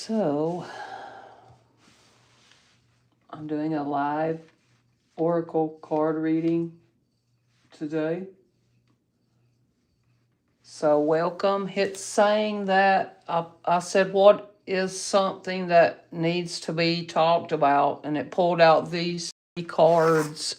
So, I'm doing a live oracle card reading today. So, welcome. It's saying that I said, what is something that needs to be talked about? And it pulled out these 3 cards.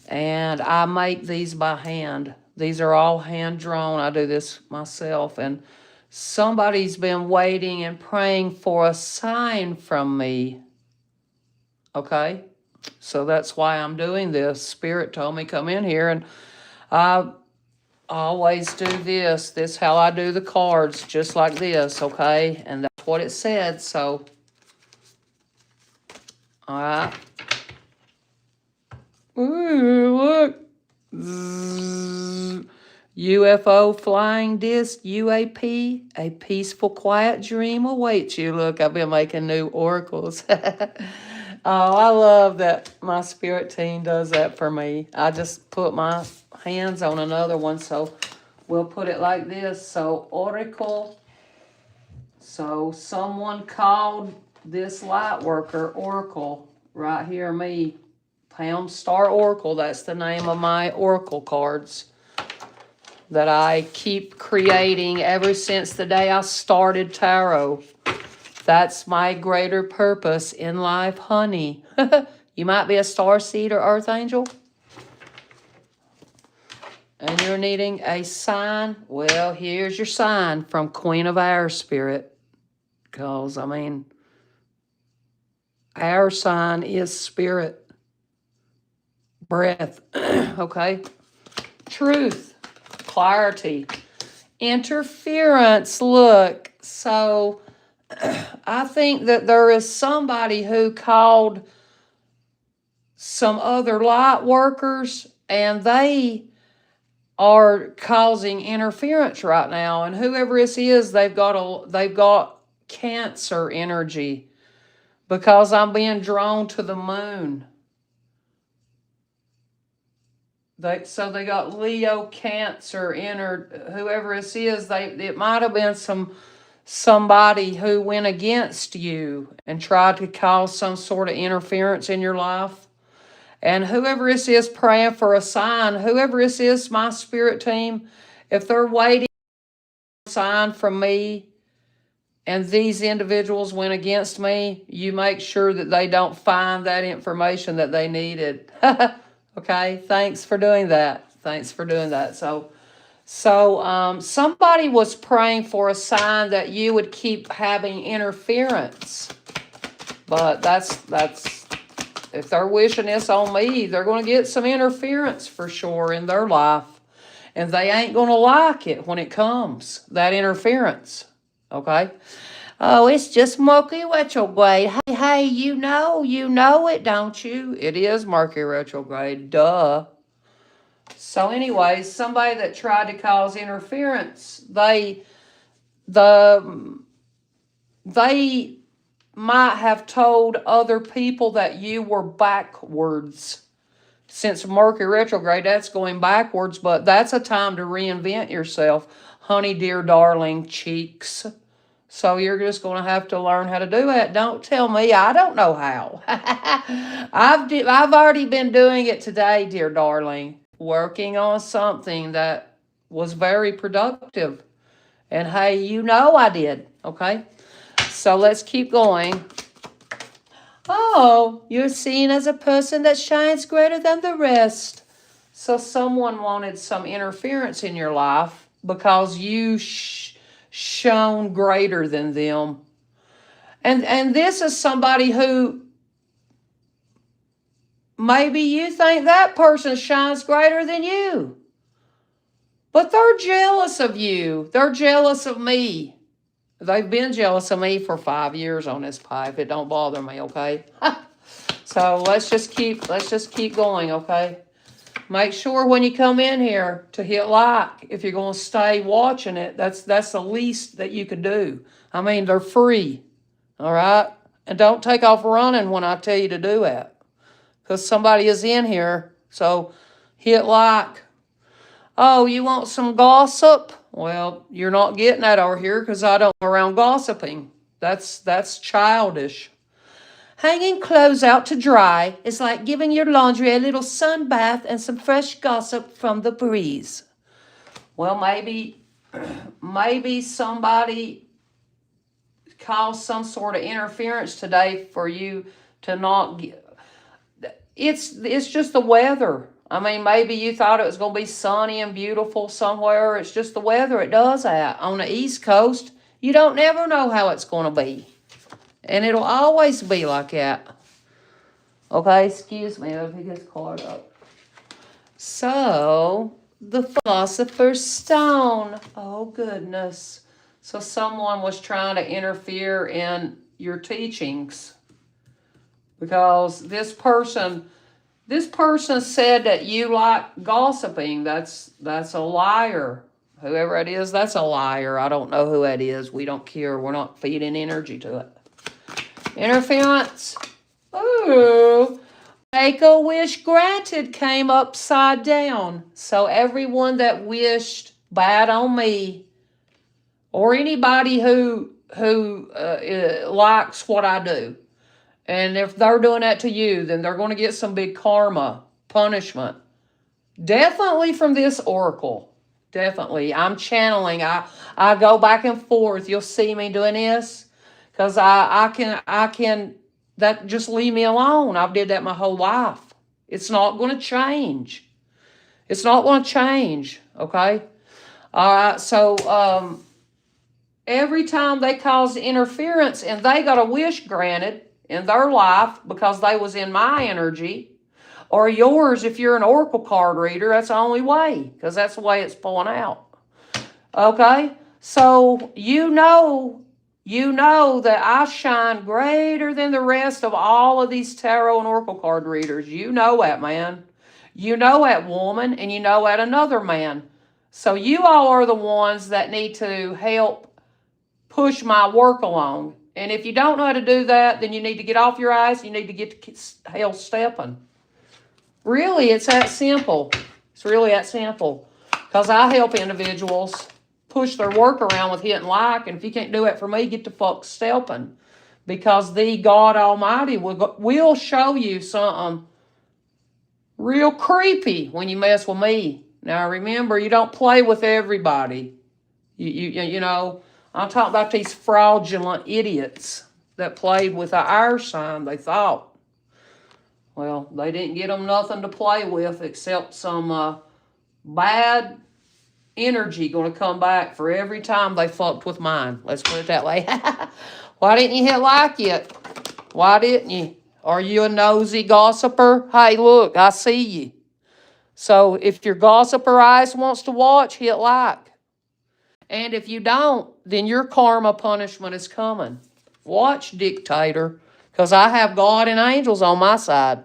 And I make these by hand. These are all hand drawn. I do this myself. And somebody's been waiting and praying for a sign from me. Okay? So that's why I'm doing this. Spirit told me come in here, and I always do this. This is how I do the cards, just like this, okay? And that's what it said, so. All right. Ooh, look. Zzz. UFO flying disc, UAP, a peaceful, quiet dream awaits you. Look, I've been making new oracles. Oh, I love that my spirit team does that for me. I just put my hands on another one, so we'll put it like this. So, oracle. So, someone called this light worker oracle right here, me. Pound Star Oracle, that's the name of my oracle cards that I keep creating ever since the day I started tarot. That's my greater purpose in life, honey. You might be a starseed or earth angel, and you're needing a sign. Well, here's your sign from Queen of Air Spirit. Because, I mean, our sign is spirit. Breath. Okay? Truth. Clarity. Interference. Look, so I think that there is somebody who called some other light workers, and they are causing interference right now. And whoever this is, they've got Cancer energy, because I'm being drawn to the moon. So they got Leo, Cancer, whoever this is. It might have been somebody who went against you and tried to cause some sort of interference in your life. And whoever this is praying for a sign, whoever this is, my spirit team, if they're waiting for a sign from me and these individuals went against me, you make sure that they don't find that information that they needed. Okay, thanks for doing that. Thanks for doing that. So somebody was praying for a sign that you would keep having interference. But that's if they're wishing this on me, they're going to get some interference for sure in their life. And they ain't going to like it when it comes, that interference. Okay? Oh, it's just Mercury retrograde. Hey, you know it, don't you? It is Mercury retrograde, duh. So anyways, somebody that tried to cause interference, they might have told other people that you were backwards. Since Mercury retrograde, that's going backwards, but that's a time to reinvent yourself, honey, dear, darling, cheeks. So you're just going to have to learn how to do that. Don't tell me. I don't know how. I've already been doing it today, dear darling. Working on something that was very productive. And hey, you know I did. Okay? So let's keep going. Oh, you're seen as a person that shines greater than the rest. So someone wanted some interference in your life because you shone greater than them. And this is somebody who maybe you think that person shines greater than you. But they're jealous of you. They're jealous of me. They've been jealous of me for 5 years on this pipe. It don't bother me, okay? So let's just keep going, okay? Make sure when you come in here to hit like. If you're going to stay watching it, that's the least that you could do. I mean, they're free, all right? And don't take off running when I tell you to do that, because somebody is in here. So hit like. Oh, you want some gossip? Well, you're not getting that over here, because I don't go around gossiping. That's childish. Hanging clothes out to dry is like giving your laundry a little sun bath and some fresh gossip from the breeze. Well, maybe somebody caused some sort of interference today for you to not get. It's just the weather. I mean, maybe you thought it was going to be sunny and beautiful somewhere. It's just the weather. It does that. On the East Coast, you don't never know how it's going to be. And it'll always be like that. Okay, excuse me. Let me pick this card up. So, the Philosopher's Stone. Oh, goodness. So someone was trying to interfere in your teachings. Because this person said that you like gossiping. That's a liar. Whoever it is, that's a liar. I don't know who that is. We don't care. We're not feeding energy to it. Interference. Ooh. Make a wish granted came upside down. So everyone that wished bad on me, or anybody who likes what I do, and if they're doing that to you, then they're going to get some big karma, punishment. Definitely from this oracle. Definitely. I'm channeling. I go back and forth. You'll see me doing this. Because I can, that just leave me alone. I've did that my whole life. It's not going to change. It's not going to change. Okay? All right. So, every time they cause interference and they got a wish granted in their life because they was in my energy, or yours if you're an oracle card reader, that's the only way, because that's the way it's pulling out. Okay? So you know that I shine greater than the rest of all of these tarot and oracle card readers. You know that, man. You know that, woman, and you know that, another man. So you all are the ones that need to help push my work along. And if you don't know how to do that, then you need to get off your ass. You need to get to hell stepping. Really, it's that simple. It's really that simple. Because I help individuals push their work around with hitting like. And if you can't do it for me, get the fuck stepping. Because the God Almighty will show you something real creepy when you mess with me. Now, remember, you don't play with everybody. You know, I'm talking about these fraudulent idiots that played with the air sign, they thought. Well, they didn't get them nothing to play with except some bad energy going to come back for every time they fucked with mine. Let's put it that way. Why didn't you hit like yet? Why didn't you? Are you a nosy gossiper? Hey, look, I see you. So if your gossiper eyes wants to watch, hit like. And if you don't, then your karma punishment is coming. Watch, dictator, because I have God and angels on my side,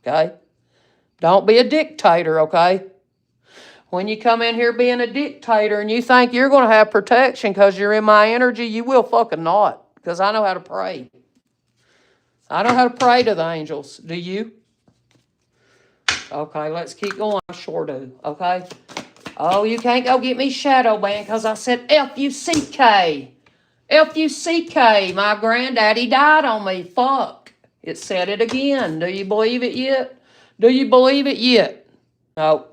okay? Don't be a dictator, okay? When you come in here being a dictator and you think you're going to have protection because you're in my energy, you will fucking not, because I know how to pray. I know how to pray to the angels. Do you? Okay, let's keep going. I sure do, okay? Oh, you can't go get me shadow banned because I said F-U-C-K. F-U-C-K. My granddaddy died on me. Fuck. It said it again. Do you believe it yet? Do you believe it yet? No.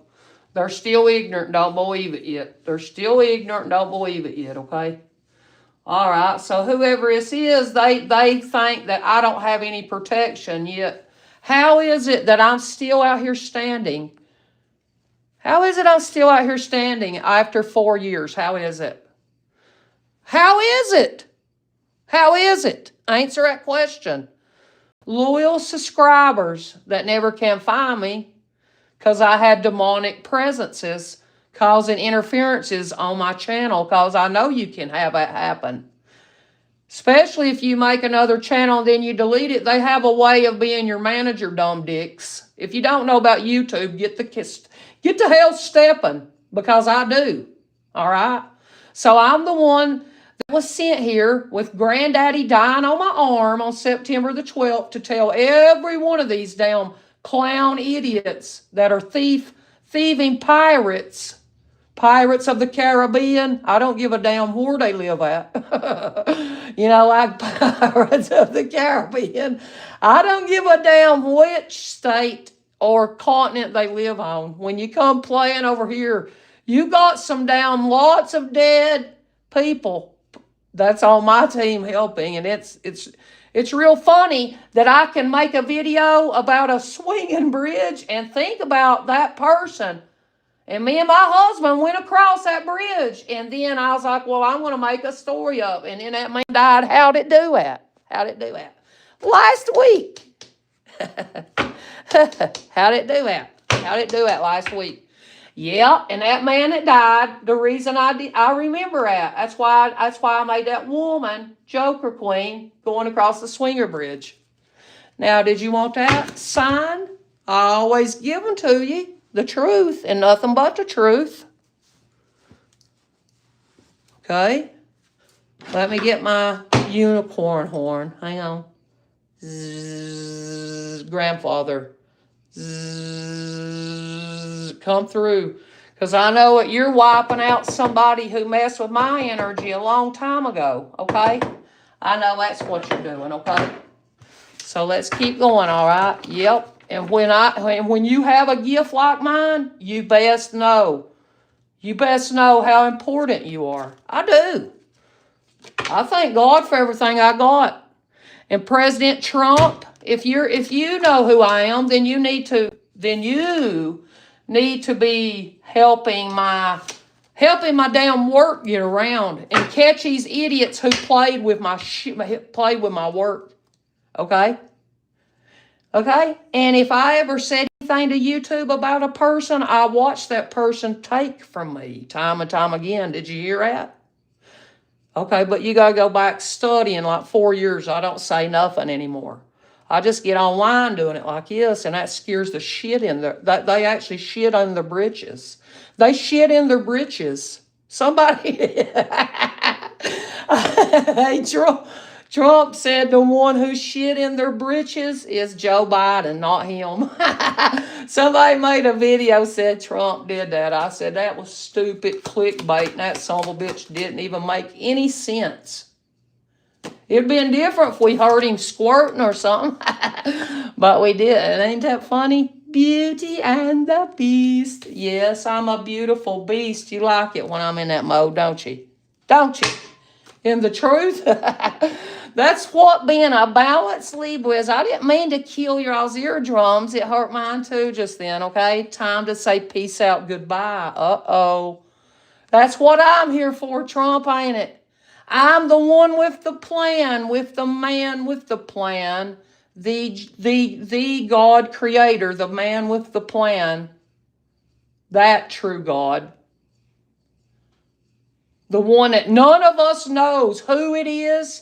They're still ignorant. Don't believe it yet. They're still ignorant. Don't believe it yet, okay? All right. So whoever this is, they think that I don't have any protection yet. How is it that I'm still out here standing? How is it I'm still out here standing after 4 years? How is it? How is it? How is it? Answer that question. Loyal subscribers that never can find me because I had demonic presences causing interferences on my channel, because I know you can have that happen. Especially if you make another channel and then you delete it. They have a way of being your manager, dumb dicks. If you don't know about YouTube, get the hell stepping, because I do. All right? So I'm the one that was sent here with Granddaddy dying on my arm on September the 12th to tell every one of these damn clown idiots that are thieving pirates Pirates of the Caribbean, I don't give a damn where they live at. Like Pirates of the Caribbean, I don't give a damn which state or continent they live on. When you come playing over here, you got some damn lots of dead people that's on my team helping, and it's real funny that I can make a video about a swinging bridge and think about that person. And me and my husband went across that bridge, and then I was like, well, I'm going to make a story up. And then that man died. How'd it do that? How'd it do that? Last week. How'd it do that? How'd it do that last week? Yeah, and that man that died, the reason I remember that. That's why I made that woman, Joker Queen, going across the swinger bridge. Now, did you want that sign? I always give them to you. The truth and nothing but the truth. Okay? Let me get my unicorn horn. Hang on. Zzz, grandfather. Zzz, come through. Because I know that you're wiping out somebody who messed with my energy a long time ago. Okay? I know that's what you're doing. Okay? So let's keep going, all right? Yep. And when you have a gift like mine, you best know. You best know how important you are. I do. I thank God for everything I got. And President Trump, if you know who I am, then you need to be helping my damn work get around and catch these idiots who played with my work. Okay? Okay? And if I ever said anything to YouTube about a person, I watched that person take from me time and time again. Did you hear that? Okay, but you got to go back studying like 4 years. I don't say nothing anymore. I just get online doing it like this, and that scares the shit in there. They actually shit on their britches. They shit in their britches. Somebody... Hey, Trump said the one who shit in their britches is Joe Biden, not him. Somebody made a video, said Trump did that. I said that was stupid clickbait, and that son of a bitch didn't even make any sense. It'd been different if we heard him squirting or something. But we didn't. Ain't that funny? Beauty and the Beast. Yes, I'm a beautiful beast. You like it when I'm in that mode, don't you? Don't you? In the truth? That's what being a balanced Libra is. I didn't mean to kill your all's eardrums. It hurt mine too just then, okay? Time to say peace out, goodbye. Uh-oh. That's what I'm here for, Trump, ain't it? I'm the one with the plan, with the man with the plan, the God creator, the man with the plan, that true God. The one that none of us knows who it is,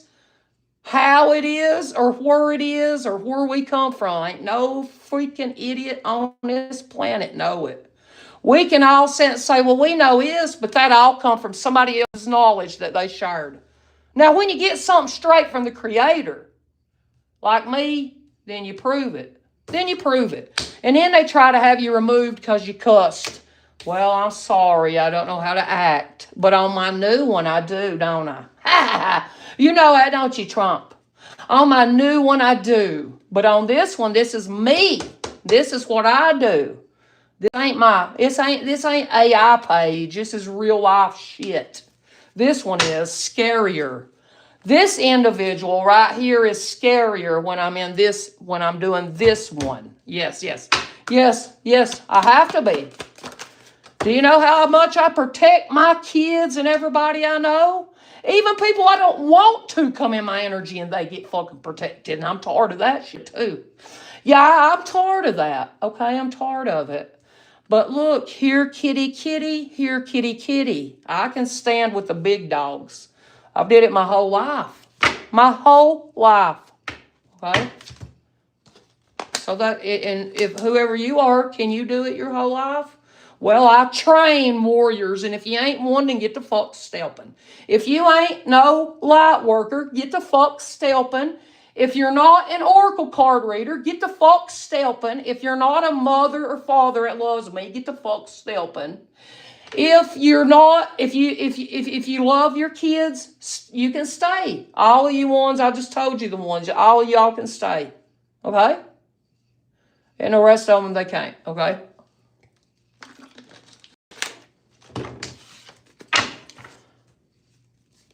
how it is, or where we come from. Ain't no freaking idiot on this planet know it. We can all say, well, we know this, but that all come from somebody else's knowledge that they shared. Now, when you get something straight from the Creator, like me, then you prove it. And then they try to have you removed because you cussed. Well, I'm sorry, I don't know how to act. But on my new one, I do, don't I? You know that, don't you, Trump? On my new one, I do. But on this one, this is me. This is what I do. This ain't AI page. This is real life shit. This one is scarier. This individual right here is scarier when I'm doing this one. Yes, I have to be. Do you know how much I protect my kids and everybody I know? Even people I don't want to come in my energy and they get fucking protected. And I'm tired of that shit too. Yeah, I'm tired of that. Okay, I'm tired of it. But look, here kitty kitty, here kitty kitty. I can stand with the big dogs. I've did it my whole life. Okay? So and if whoever you are, can you do it your whole life? Well, I train warriors, and if you ain't one, then get the fuck stepping. If you ain't no light worker, get the fuck stepping. If you're not an oracle card reader, get the fuck stepping. If you're not a mother or father that loves me, get the fuck stepping. If you're not, if you love your kids, you can stay. All of you ones, I just told you the ones, all of y'all can stay. Okay? And the rest of them, they can't. Okay?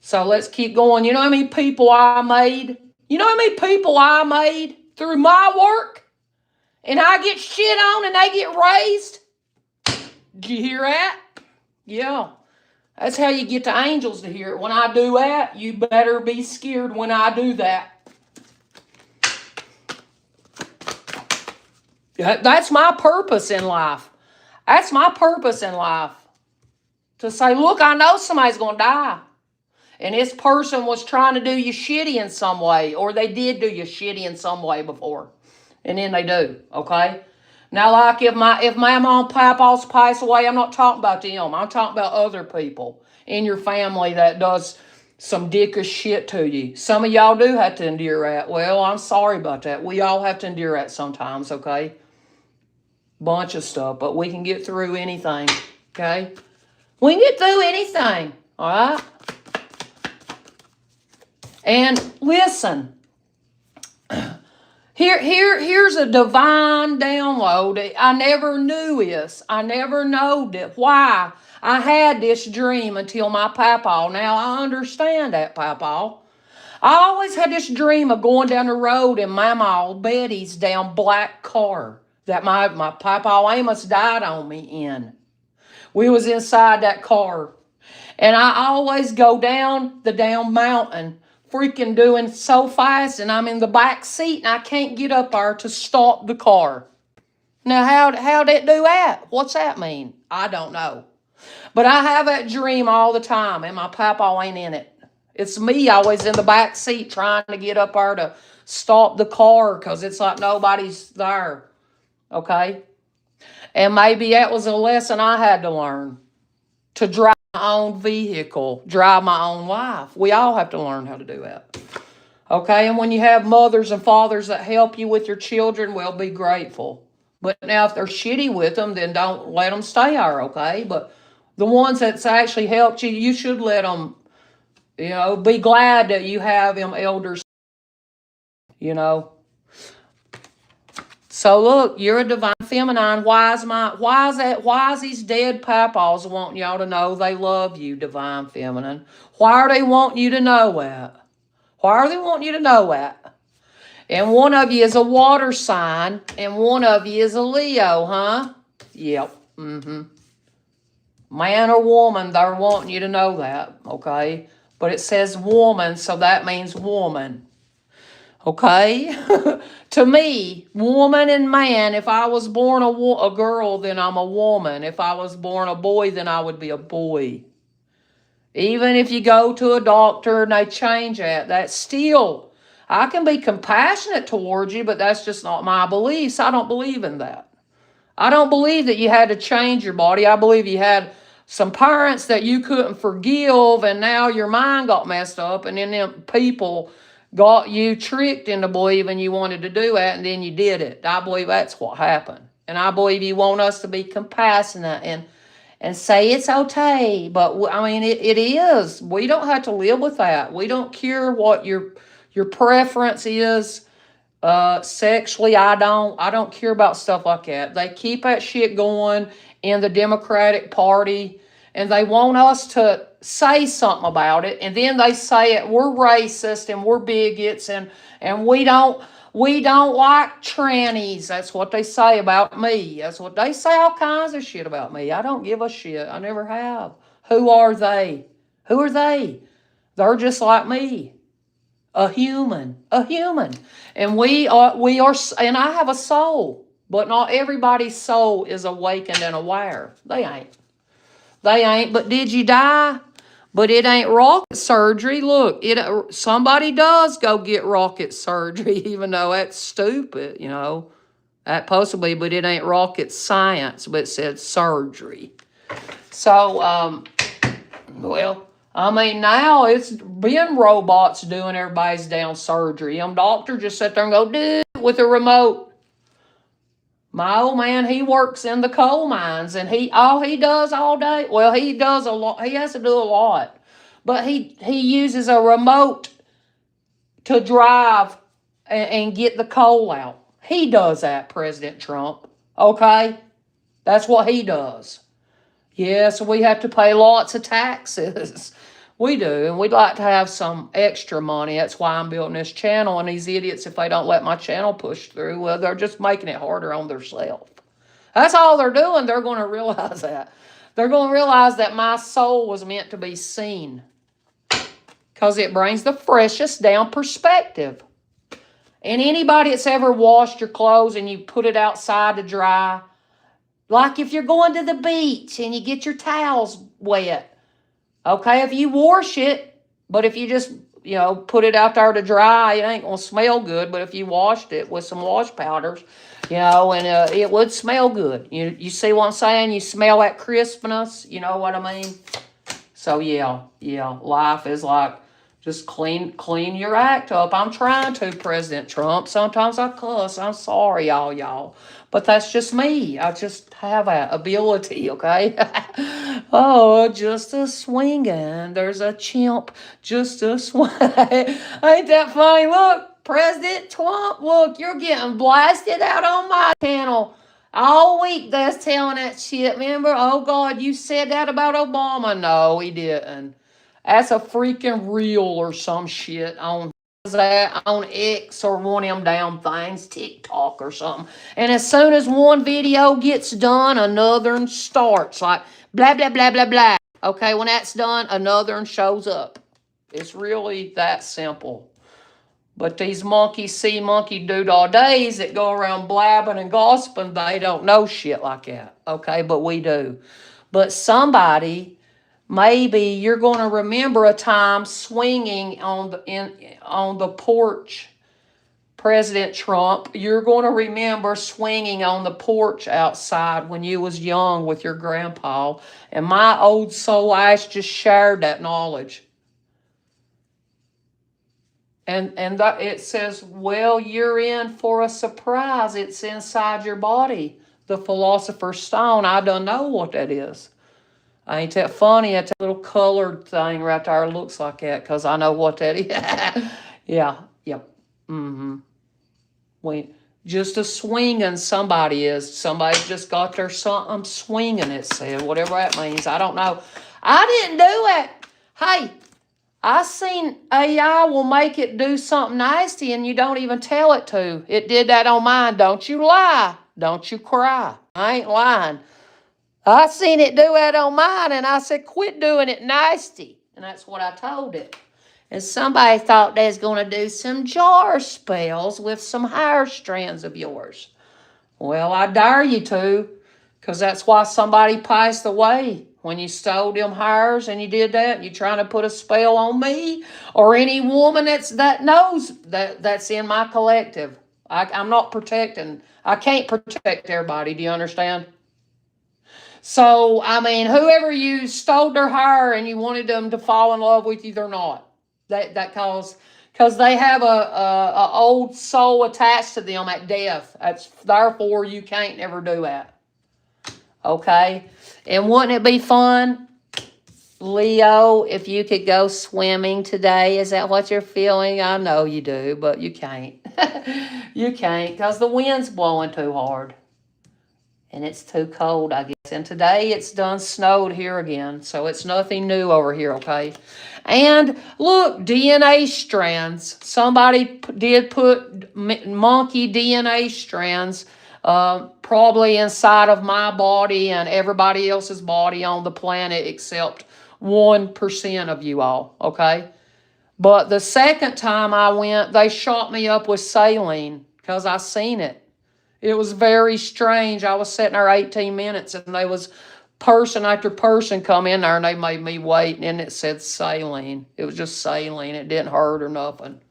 So let's keep going. You know how many people I made? You know how many people I made through my work? And I get shit on and they get raised? Did you hear that? Yeah. That's how you get the angels to hear it. When I do that, you better be scared when I do that. That's my purpose in life. That's my purpose in life. To say, look, I know somebody's going to die. And this person was trying to do you shitty in some way, or they did do you shitty in some way before. And then they do, okay? Now, like if my mom and papa's pass away, I'm not talking about them. I'm talking about other people in your family that does some dickish shit to you. Some of y'all do have to endure that. Well, I'm sorry about that. We all have to endure that sometimes, okay? Bunch of stuff, but we can get through anything, okay? We can get through anything, all right? And listen, here's a divine download. I never knew this. I never knowed it. Why I had this dream until my papa. Now I understand that, papa. I always had this dream of going down the road in Mama Betty's down black car that my papa Amos died on me in. We was inside that car. And I always go down the damn mountain freaking doing so fast, and I'm in the back seat and I can't get up there to stop the car. Now, how'd it do that? What's that mean? I don't know. But I have that dream all the time, and my papa ain't in it. It's me always in the back seat trying to get up there to stop the car because it's like nobody's there. Okay? And maybe that was a lesson I had to learn. To drive my own vehicle, drive my own life. We all have to learn how to do that. Okay, and when you have mothers and fathers that help you with your children, well, be grateful. But now if they're shitty with them, then don't let them stay there, okay? But the ones that's actually helped you, you should let them, be glad that you have them elders, you know. So look, you're a divine feminine. Why is these dead papas wanting y'all to know they love you, divine feminine? Why are they wanting you to know that? Why are they wanting you to know that? And one of you is a water sign, and one of you is a Leo, huh? Yep. Man or woman, they're wanting you to know that, okay? But it says woman, so that means woman. Okay? To me, woman and man, if I was born a girl, then I'm a woman. If I was born a boy, then I would be a boy. Even if you go to a doctor and they change that's still, I can be compassionate towards you, but that's just not my beliefs. I don't believe in that. I don't believe that you had to change your body. I believe you had some parents that you couldn't forgive, and now your mind got messed up, and then them people got you tricked into believing you wanted to do that, and then you did it. I believe that's what happened. And I believe you want us to be compassionate and say it's okay. But, I mean, it is. We don't have to live with that. We don't care what your preference is. Sexually, I don't care about stuff like that. They keep that shit going in the Democratic Party, and they want us to say something about it, and then they say it, we're racist and we're bigots, and we don't like trannies. That's what they say about me. That's what they say, all kinds of shit about me. I don't give a shit. I never have. Who are they? Who are they? They're just like me. A human. And we are, and I have a soul, but not everybody's soul is awakened and aware. They ain't. But did you die? But it ain't rocket surgery. Look, somebody does go get rocket surgery, even though that's stupid, that possibly, but it ain't rocket science, but it said surgery. So, well, I mean, now it's been robots doing everybody's down surgery. Doctor just sit there and go, do it with a remote. My old man, he works in the coal mines, and all he does all day, well, he does a lot. He has to do a lot, but he uses a remote to drive and get the coal out. He does that, President Trump. Okay, that's what he does. Yes, we have to pay lots of taxes. We do, and we'd like to have some extra money. That's why I'm building this channel. And these idiots, if they don't let my channel push through, well, they're just making it harder on themselves. That's all they're doing. They're going to realize that. They're going to realize that my soul was meant to be seen, because it brings the freshest down perspective. And anybody that's ever washed your clothes and you put it outside to dry, like if you're going to the beach and you get your towels wet, okay, if you wash it, but if you just, put it out there to dry, it ain't going to smell good. But if you washed it with some wash powders, and it would smell good. You see what I'm saying? You smell that crispness, you know what I mean? So, yeah, life is like, just clean your act up. I'm trying to, President Trump. Sometimes I cuss. I'm sorry, y'all. But that's just me. I just have that ability, okay? Oh, just a swinging. There's a chimp. Just a swing. Ain't that funny? Look, President Trump, look, you're getting blasted out on my channel. All week that's telling that shit. Remember? Oh, God, you said that about Obama. No, he didn't. That's a freaking reel or some shit on X or one of them damn things, TikTok or something. And as soon as one video gets done, another one starts. Like, blah, blah, blah, blah, blah. Okay, when that's done, another one shows up. It's really that simple. But these monkey see, monkey do all days that go around blabbing and gossiping, they don't know shit like that. Okay, but we do. But somebody... Maybe you're going to remember a time swinging on the porch, President Trump. You're going to remember swinging on the porch outside when you was young with your grandpa. And my old soul ass just shared that knowledge. And it says, well, you're in for a surprise. It's inside your body. The Philosopher's Stone. I don't know what that is. Ain't that funny? That little colored thing right there looks like that, because I know what that is. Yeah, yep. Just a swinging somebody is. Somebody just got their something swinging, it said. Whatever that means. I don't know. I didn't do it. Hey, I seen AI will make it do something nasty and you don't even tell it to. It did that on mine. Don't you lie. Don't you cry. I ain't lying. I seen it do that on mine, and I said, quit doing it nasty. And that's what I told it. And somebody thought they was going to do some jar spells with some hair strands of yours. Well, I dare you to, because that's why somebody passed away. When you stole them hairs and you did that, and you're trying to put a spell on me or any woman that knows that's in my collective. I'm not protecting. I can't protect everybody. Do you understand? So, I mean, whoever you stole their hair and you wanted them to fall in love with you, they're not. Because they have a old soul attached to them at death. Therefore, you can't never do that. Okay? And wouldn't it be fun, Leo, if you could go swimming today? Is that what you're feeling? I know you do, but you can't. You can't, because the wind's blowing too hard. And it's too cold, I guess. And today it's done snowed here again. So it's nothing new over here, okay? And look, DNA strands. Somebody did put monkey DNA strands probably inside of my body and everybody else's body on the planet except 1% of you all, okay? But the second time I went, they shot me up with saline because I seen it. It was very strange. I was sitting there 18 minutes and they was person after person come in there and they made me wait, and it said saline. It was just saline. It didn't hurt or nothing.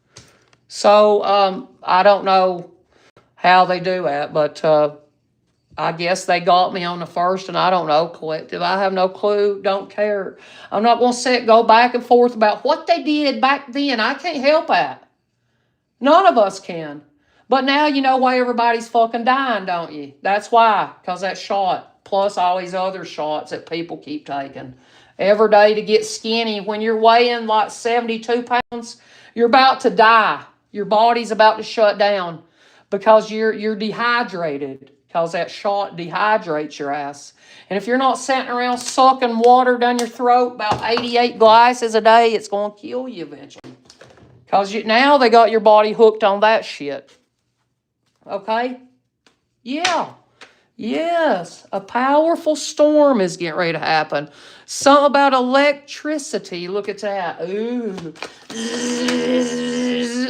So I don't know how they do that, but I guess they got me on the first, and I don't know, collective. I have no clue. Don't care. I'm not going to go back and forth about what they did back then. I can't help that. None of us can. But now you know why everybody's fucking dying, don't you? That's why, because that shot, plus all these other shots that people keep taking every day to get skinny. When you're weighing like 72 pounds, you're about to die. Your body's about to shut down because you're dehydrated, because that shot dehydrates your ass. And if you're not sitting around sucking water down your throat about 88 glasses a day, it's going to kill you eventually. Because now they got your body hooked on that shit. Okay? Yeah. Yes. A powerful storm is getting ready to happen. Something about electricity. Look at that. Ooh.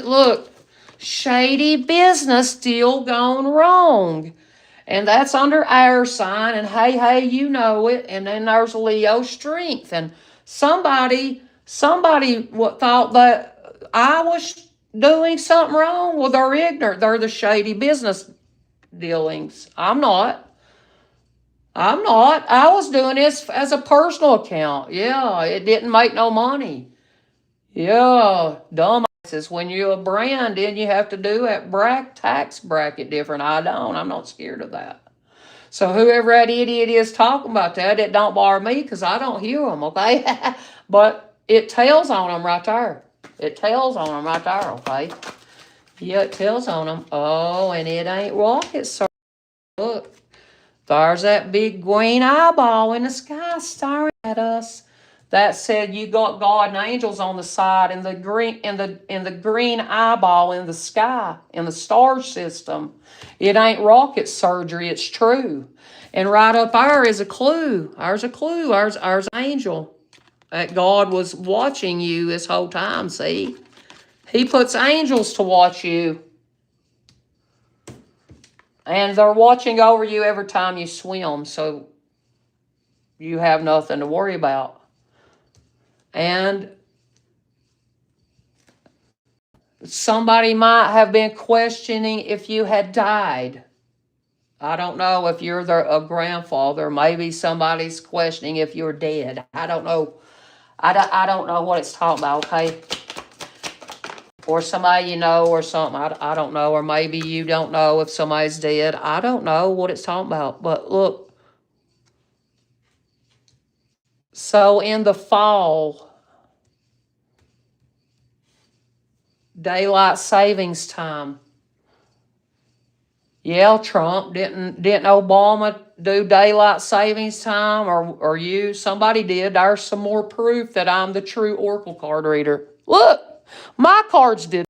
Look. Shady business still gone wrong. And that's under our sign. And hey, you know it. And then there's Leo strength. And somebody thought that I was doing something wrong. Well, they're ignorant. They're the shady business dealings. I'm not. I was doing this as a personal account. Yeah, it didn't make no money. Yeah, dumbasses. When you're a brand, then you have to do that tax bracket different. I don't. I'm not scared of that. So whoever that idiot is talking about that, it don't bother me because I don't hear them, okay? But it tells on them right there. It tells on them right there, okay? Yeah, it tells on them. Oh, and it ain't rocket, sir. Look, there's that big green eyeball in the sky staring at us. That said, you got God and angels on the side, and the green eyeball in the sky, in the star system. It ain't rocket surgery, it's true. And right up there is a clue. There's a clue. There's angel. That God was watching you this whole time, see? He puts angels to watch you. And they're watching over you every time you swim, so you have nothing to worry about. And somebody might have been questioning if you had died. I don't know if you're a grandfather. Maybe somebody's questioning if you're dead. I don't know. I don't know what it's talking about, okay? Or somebody you know or something. I don't know. Or maybe you don't know if somebody's dead. I don't know what it's talking about. But look. So in the fall, daylight savings time. Yeah, Trump, didn't Obama do daylight savings time or you? Somebody did. There's some more proof that I'm the true Oracle card reader. Look, my cards did.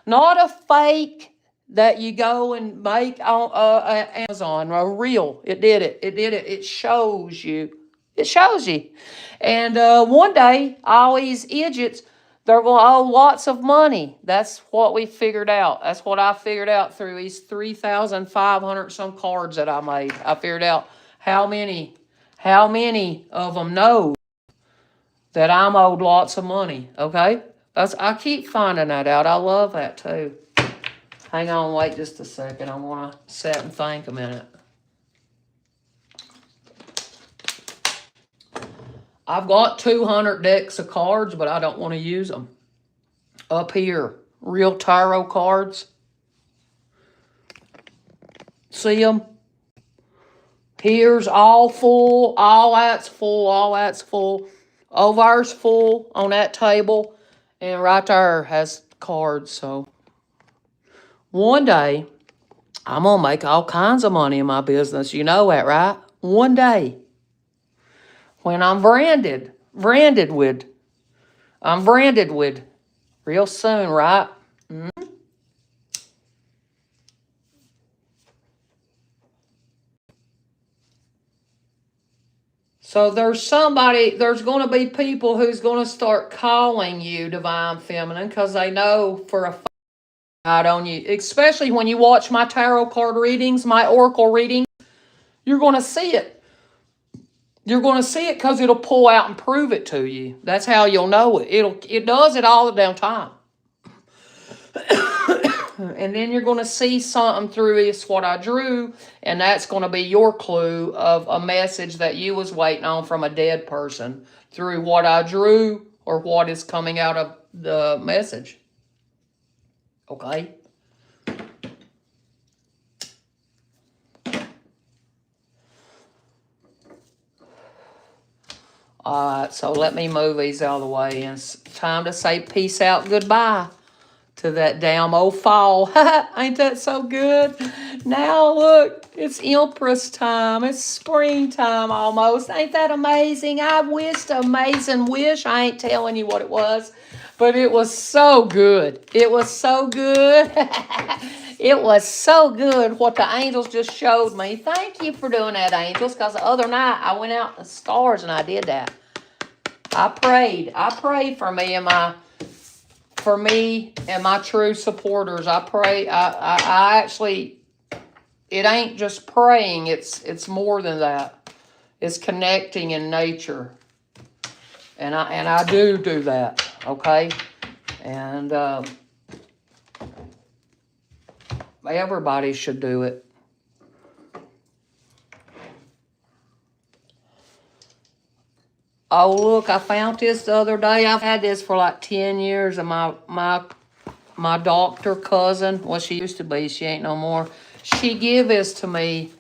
Not a fake that you go and make on Amazon. A real. It did it. It did it. It shows you. It shows you. And one day, all these idiots, they're going to owe lots of money. That's what we figured out. That's what I figured out through these 3,500 some cards that I made. I figured out how many of them know that I'm owed lots of money, okay? I keep finding that out. I love that too. Hang on, wait just a second. I want to sit and think a minute. I've got 200 decks of cards, but I don't want to use them. Up here, real tarot cards. See them? Here's all full, all that's full, all that's full. Over's full on that table. And right there has cards. So one day, I'm going to make all kinds of money in my business. You know that, right? One day. When I'm branded with real soon, right? Mm-hmm. So there's going to be people who's going to start calling you Divine Feminine because they know for a fact on you, especially when you watch my tarot card readings, my oracle readings, you're going to see it. You're going to see it because it'll pull out and prove it to you. That's how you'll know it. It does it all the damn time. And then you're going to see something through this, what I drew, and that's going to be your clue of a message that you was waiting on from a dead person through what I drew or what is coming out of the message. Okay? All right, so let me move these out of the way. And it's time to say peace out, goodbye to that damn old fall. Ain't that so good? Now look, it's Empress time. It's springtime almost. Ain't that amazing? I wished an amazing wish. I ain't telling you what it was, but it was so good. It was so good. It was so good what the angels just showed me. Thank you for doing that, angels, because the other night I went out in the stars and I did that. I prayed. I prayed for me and my true supporters. I pray. I actually, it ain't just praying. It's more than that. It's connecting in nature, and I do that. Okay, and everybody should do it. Oh, look, I found this the other day. I've had this for like 10 years, and my doctor cousin, well, she used to be, she ain't no more, she give this to me.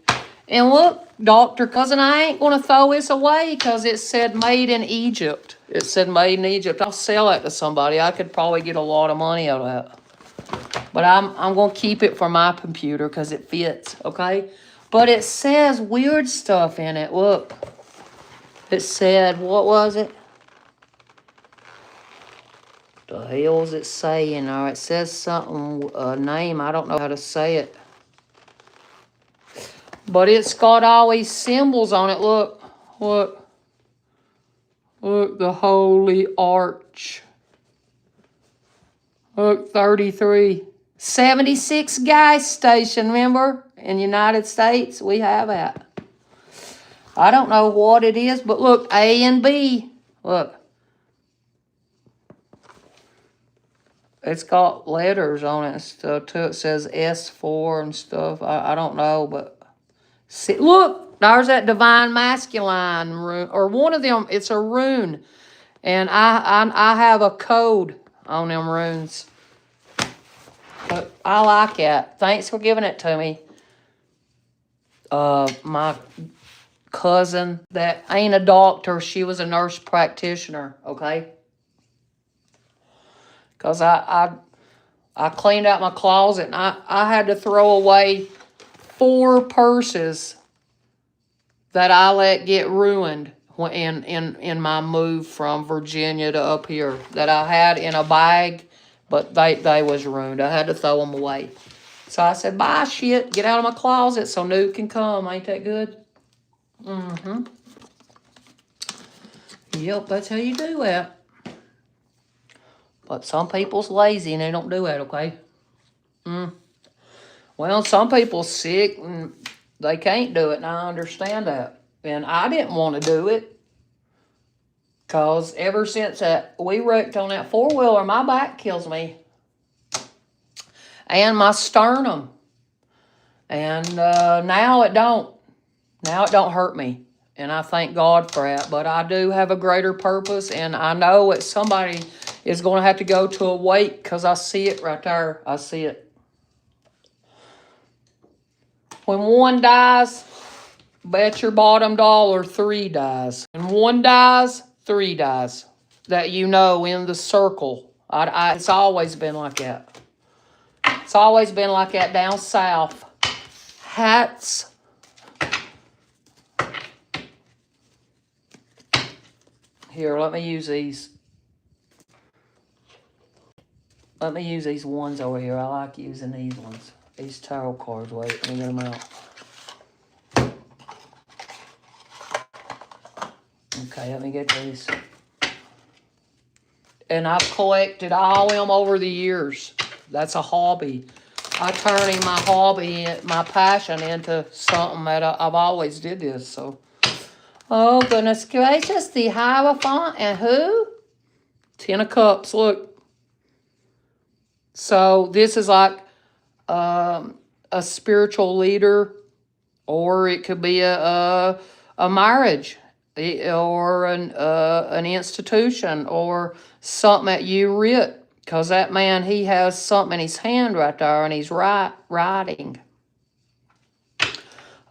And look, doctor cousin, I ain't going to throw this away because it said made in Egypt. It said made in Egypt. I'll sell that to somebody. I could probably get a lot of money out of that. But I'm going to keep it for my computer because it fits, okay? But it says weird stuff in it. Look. It said, what was it? The hell is it saying? Or it says something, a name. I don't know how to say it. But it's got all these symbols on it. Look. Look. Look, the Holy Arch. Look, 33. 76 gas station, remember? In the United States, we have that. I don't know what it is, but look, A and B. Look. It's got letters on it and stuff, too. It says S4 and stuff. I don't know, but... See, look, there's that divine masculine rune. Or one of them, it's a rune. And I have a code on them runes. But I like it. Thanks for giving it to me. My cousin that ain't a doctor, she was a nurse practitioner, okay? Because I cleaned out my closet and I had to throw away 4 purses that I let get ruined in my move from Virginia to up here, that I had in a bag, but they was ruined. I had to throw them away. So I said, bye, shit, get out of my closet so new can come. Ain't that good? Mm-hmm. Yep, that's how you do that. But some people's lazy and they don't do that, okay? Well, some people's sick and they can't do it, and I understand that. And I didn't want to do it because ever since we wrecked on that 4-wheeler, my back kills me. And my sternum. And now it don't. Now it don't hurt me. And I thank God for that. But I do have a greater purpose, and I know that somebody is going to have to go to a wake because I see it right there. I see it. When one dies, bet your bottom dollar 3 dies. When 1 dies, 3 dies. That you know in the circle. It's always been like that. It's always been like that down south. Hats. Here, let me use these. Let me use these ones over here. I like using these ones. These tarot cards. Wait, let me get them out. Okay, let me get these. And I've collected all them over the years. That's a hobby. I turning my hobby, my passion into something that I've always did this, so. Oh, goodness gracious, the Hierophant and who? 10 of Cups, look. So this is like a spiritual leader, or it could be a marriage, or an institution, or something that you writ. Because that man, he has something in his hand right there, and he's writing.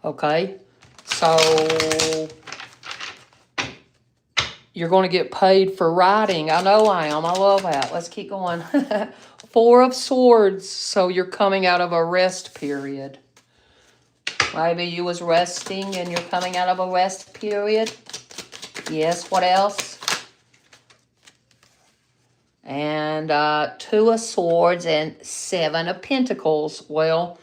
Okay, so you're going to get paid for writing. I know I am. I love that. Let's keep going. Four of Swords. So you're coming out of a rest period. Maybe you was resting and you're coming out of a rest period. Yes, what else? And Two of Swords and Seven of Pentacles. Well,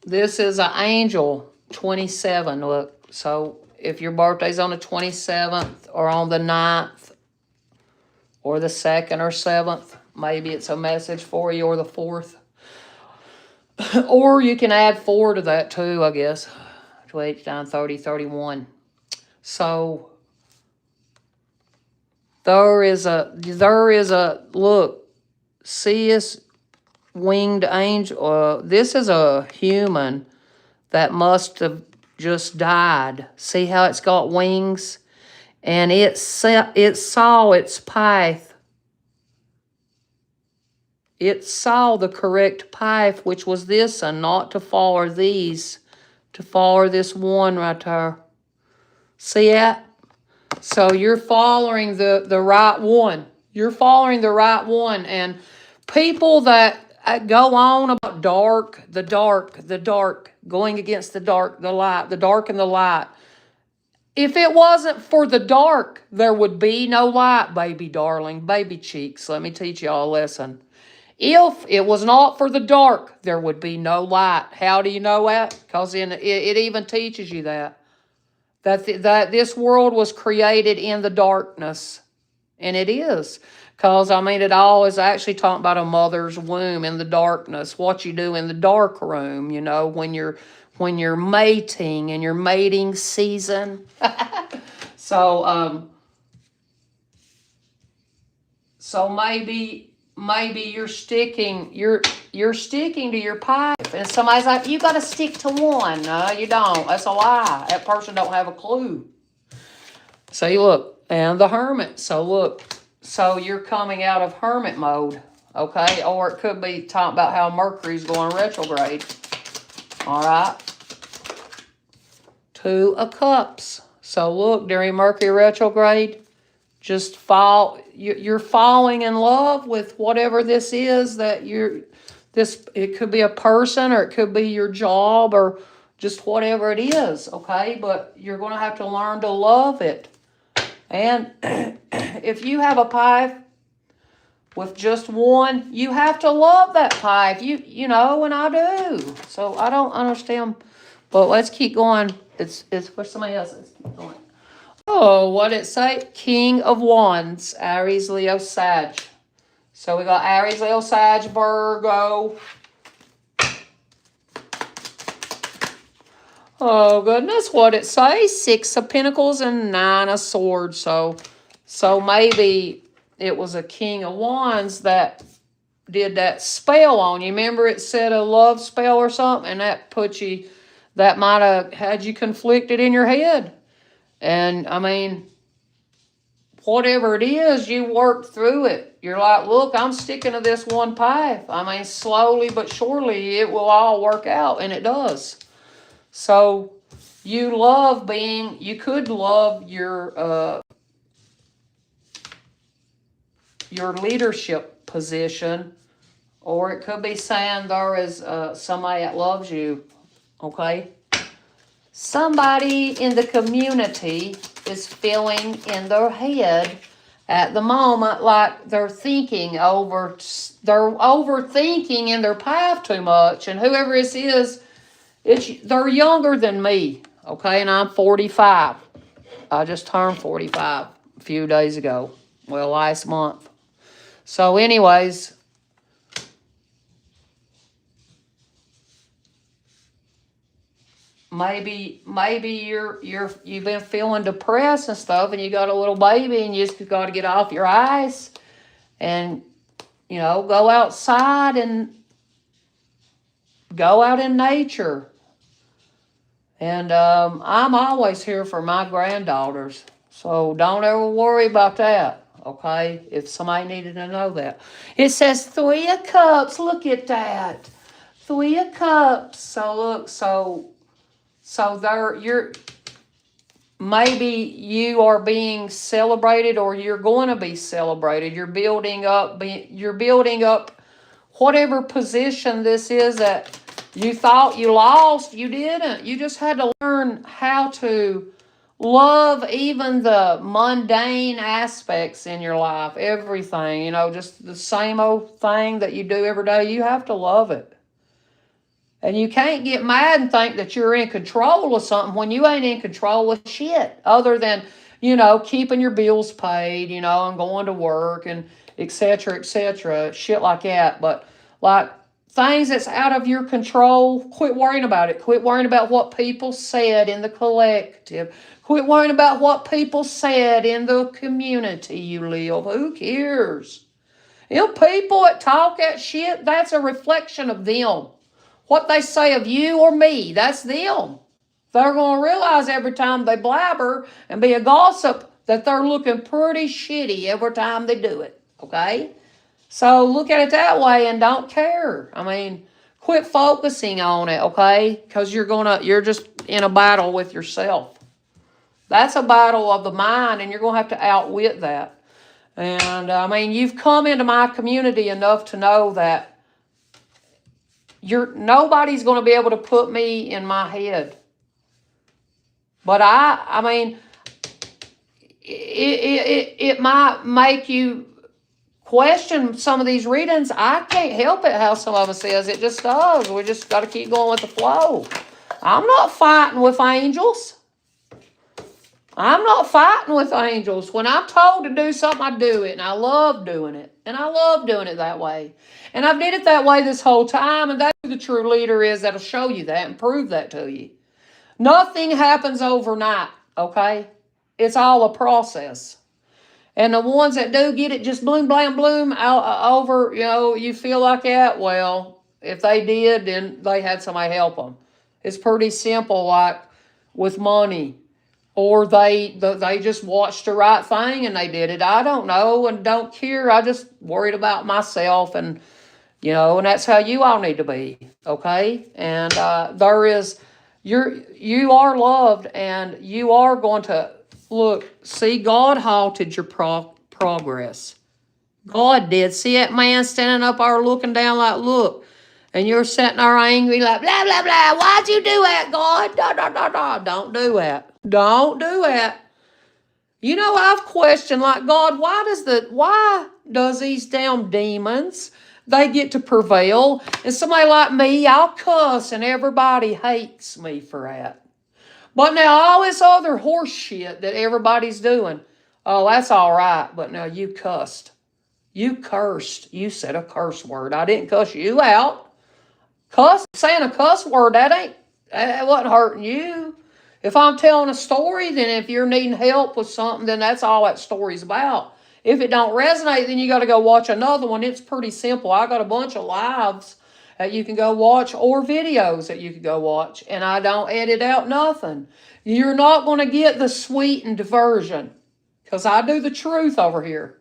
this is an angel, 27. Look, so if your birthday's on the 27th or on the 9th or the 2nd or 7th, maybe it's a message for you, or the 4th. Or you can add 4 to that too, I guess. 29, 30, 31. So there is a look, see this winged angel. This is a human that must have just died. See how it's got wings? And it saw its path. It saw the correct path, which was this, and not to follow these, to follow this one right there. See that? So you're following the right one. You're following the right one. And people that go on about the dark, going against the dark, the light, the dark and the light. If it wasn't for the dark, there would be no light, baby darling, baby cheeks. Let me teach y'all a lesson. If it was not for the dark, there would be no light. How do you know that? Because it even teaches you that this world was created in the darkness. And it is. Because, I mean, it all is actually talking about a mother's womb in the darkness. What you do in the dark room, you know, when you're mating in your mating season. So maybe you're sticking to your pipe, and somebody's like, you got to stick to one. No, you don't. That's a lie. That person don't have a clue. So you look, and the Hermit. So look, so you're coming out of hermit mode, okay? Or it could be talking about how Mercury's going retrograde. All right. Two of Cups. So look, during Mercury retrograde, just you're falling in love with whatever this is that it could be a person, or it could be your job, or just whatever it is, okay? But you're going to have to learn to love it. And if you have a pipe with just one, you have to love that pipe. You know, and I do. So I don't understand. But let's keep going. It's for somebody else. Let's keep going. Oh, what did it say? King of Wands, Aries, Leo, Sag. So we got Aries, Leo, Sag, Virgo. Oh, goodness, what did it say? 6 of Pentacles and 9 of Swords. So maybe it was a King of Wands that did that spell on you. Remember it said a love spell or something? And that might have had you conflicted in your head. And, I mean, whatever it is, you work through it. You're like, look, I'm sticking to this one path. I mean, slowly but surely it will all work out, and it does. So you could love your leadership position, or it could be saying there is somebody that loves you, okay? Somebody in the community is feeling in their head at the moment like they're overthinking in their path too much. And whoever this is, they're younger than me, okay? And I'm 45. I just turned 45 a few days ago. Well, last month. So anyways, maybe you've been feeling depressed and stuff, and you got a little baby, and you just got to get off your ice and, you know, go outside and go out in nature. And I'm always here for my granddaughters, so don't ever worry about that, okay? If somebody needed to know that. It says 3 of Cups. Look at that. 3 of Cups. So look, so there maybe you are being celebrated or you're going to be celebrated. You're building up whatever position this is that you thought you lost. You didn't. You just had to learn how to love even the mundane aspects in your life, everything, just the same old thing that you do every day. You have to love it. And you can't get mad and think that you're in control of something when you ain't in control of shit other than, keeping your bills paid, and going to work and et cetera, shit like that. But like things that's out of your control, quit worrying about it. Quit worrying about what people said in the collective. Quit worrying about what people said in the community you live. Who cares? People that talk that shit, that's a reflection of them. What they say of you or me, that's them. They're going to realize every time they blabber and be a gossip that they're looking pretty shitty every time they do it, okay? So look at it that way and don't care. I mean, quit focusing on it, okay? Because you're just in a battle with yourself. That's a battle of the mind, and you're going to have to outwit that. And, you've come into my community enough to know that nobody's going to be able to put me in my head. But it might make you question some of these readings. I can't help it how some of it says. It just does. We just got to keep going with the flow. I'm not fighting with angels. I'm not fighting with angels. When I'm told to do something, I do it. And I love doing it. And I love doing it that way. And I've did it that way this whole time. And that's who the true leader is that'll show you that and prove that to you. Nothing happens overnight, okay? It's all a process. And the ones that do get it just bloom, blam, bloom over, you feel like that. Well, if they did, then they had somebody help them. It's pretty simple, like with money. Or they just watched the right thing and they did it. I don't know and don't care. I just worried about myself and, and that's how you all need to be, okay? And you are loved and you are going to, see, God halted your progress. God did. See that man standing up there looking down like, look, and you're sitting there angry like, blah, blah, blah. Why'd you do that, God? Da, da, da, da. Don't do that. Don't do that. I've questioned, like, God, why does these damn demons, they get to prevail? And somebody like me, I'll cuss and everybody hates me for that. But now all this other horse shit that everybody's doing, oh, that's all right. But now you cussed. You cursed. You said a curse word. I didn't cuss you out. Saying a cuss word, that wasn't hurting you. If I'm telling a story, then if you're needing help with something, then that's all that story's about. If it don't resonate, then you got to go watch another one. It's pretty simple. I got a bunch of lives that you can go watch or videos that you can go watch, and I don't edit out nothing. You're not going to get the sweetened version because I do the truth over here,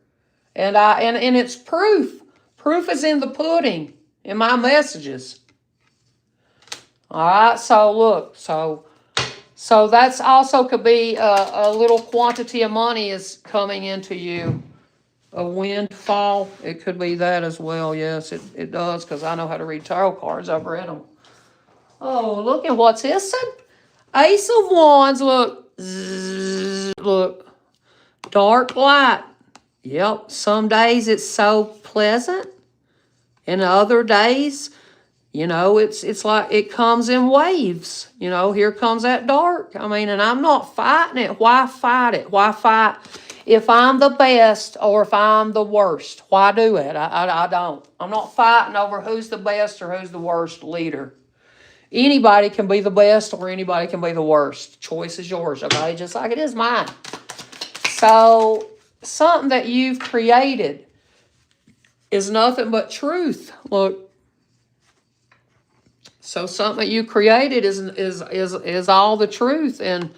and it's proof. Proof is in the pudding in my messages. All right, so look, so that's also could be a little quantity of money is coming into you. A windfall, it could be that as well. Yes, it does, because I know how to read tarot cards. I've read them. Oh, look at what's this. Ace of Wands, look. Look. Dark light. Yep, some days it's so pleasant. And other days, it's like it comes in waves. Here comes that dark. And I'm not fighting it. Why fight it? Why fight if I'm the best or if I'm the worst? Why do it? I don't. I'm not fighting over who's the best or who's the worst leader. Anybody can be the best or anybody can be the worst. Choice is yours, okay? Just like it is mine. So, something that you've created is nothing but truth. Look. So something that you created is all the truth. And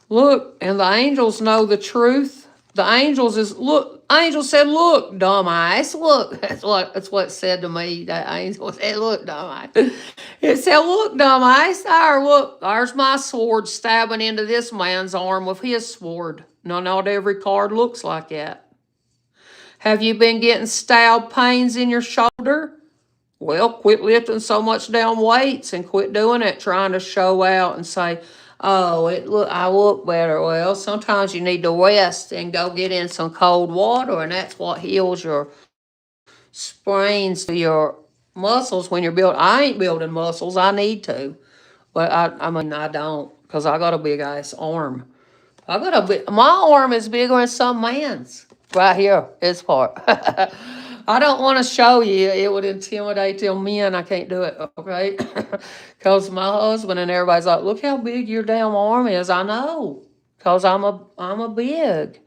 look, and the angels know the truth The angels is look. Angel said, "Look, dumbass, look." That's what it said to me. That angel said, "Look, dumbass." It said, "Look, dumbass. There, look. There's my sword stabbing into this man's arm with his sword." No, not every card looks like that. Have you been getting stab pains in your shoulder? Well, quit lifting so much down weights and quit doing it, trying to show out and say, "Oh, I look better." Well, sometimes you need to rest and go get in some cold water, and that's what heals your sprains to your muscles when you're building. I ain't building muscles. I need to, but I mean, I don't, because I got a big ass arm. My arm is bigger than some man's. Right here, this part. I don't want to show you. It would intimidate them men. I can't do it, okay? Because my husband and everybody's like, "Look how big your damn arm is." I know, because I'm a big.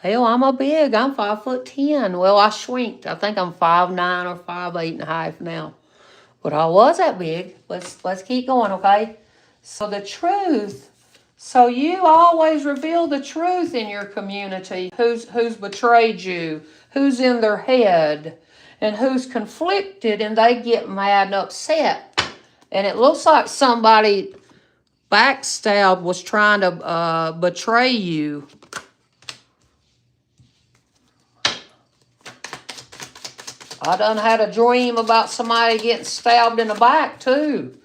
Hell, I'm a big. I'm 5'10". Well, I shrinked. I think I'm 5'9" or 5'8.5" now. But I was that big. Let's keep going, okay? So the truth. So you always reveal the truth in your community. Who's betrayed you, who's in their head, and who's conflicted, and they get mad and upset. And it looks like somebody backstab was trying to betray you. I done had a dream about somebody getting stabbed in the back too.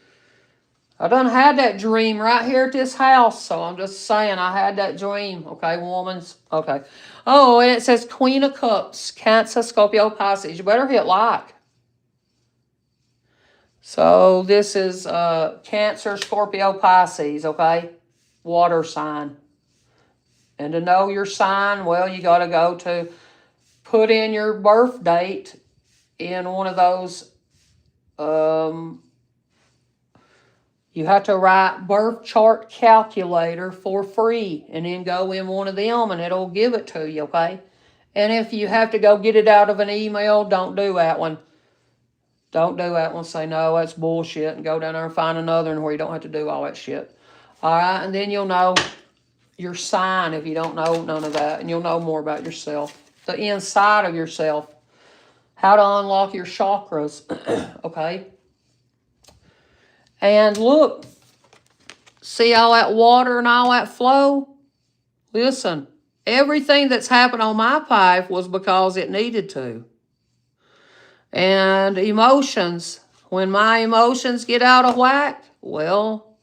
I done had that dream right here at this house, so I'm just saying I had that dream. Okay, woman's, okay. Oh, and it says Queen of Cups, Cancer, Scorpio, Pisces. You better hit like. So this is Cancer, Scorpio, Pisces, okay? Water sign. And to know your sign, well, you got to go to put in your birth date in one of those, you have to write birth chart calculator for free and then go in one of them and it'll give it to you, okay? And if you have to go get it out of an email, don't do that one. Don't do that one. Say, "No, that's bullshit," and go down there and find another one where you don't have to do all that shit. All right, and then you'll know your sign if you don't know none of that, and you'll know more about yourself, the inside of yourself, how to unlock your chakras, okay? And look, see all that water and all that flow? Listen, everything that's happened on my pipe was because it needed to. And emotions, when my emotions get out of whack, well,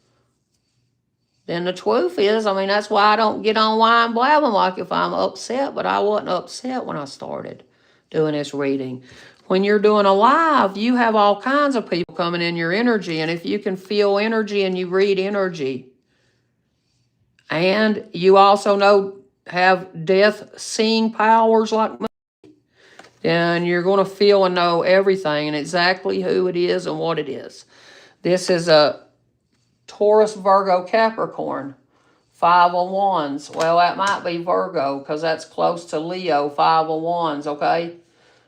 then the truth is, I mean, that's why I don't get on wine blabbing like if I'm upset, but I wasn't upset when I started doing this reading. When you're doing a live, you have all kinds of people coming in your energy, and if you can feel energy and you read energy, and you also have death seeing powers like me, then you're going to feel and know everything and exactly who it is and what it is. This is a Taurus, Virgo, Capricorn, 5 of Wands. Well, that might be Virgo because that's close to Leo, 5 of Wands, okay?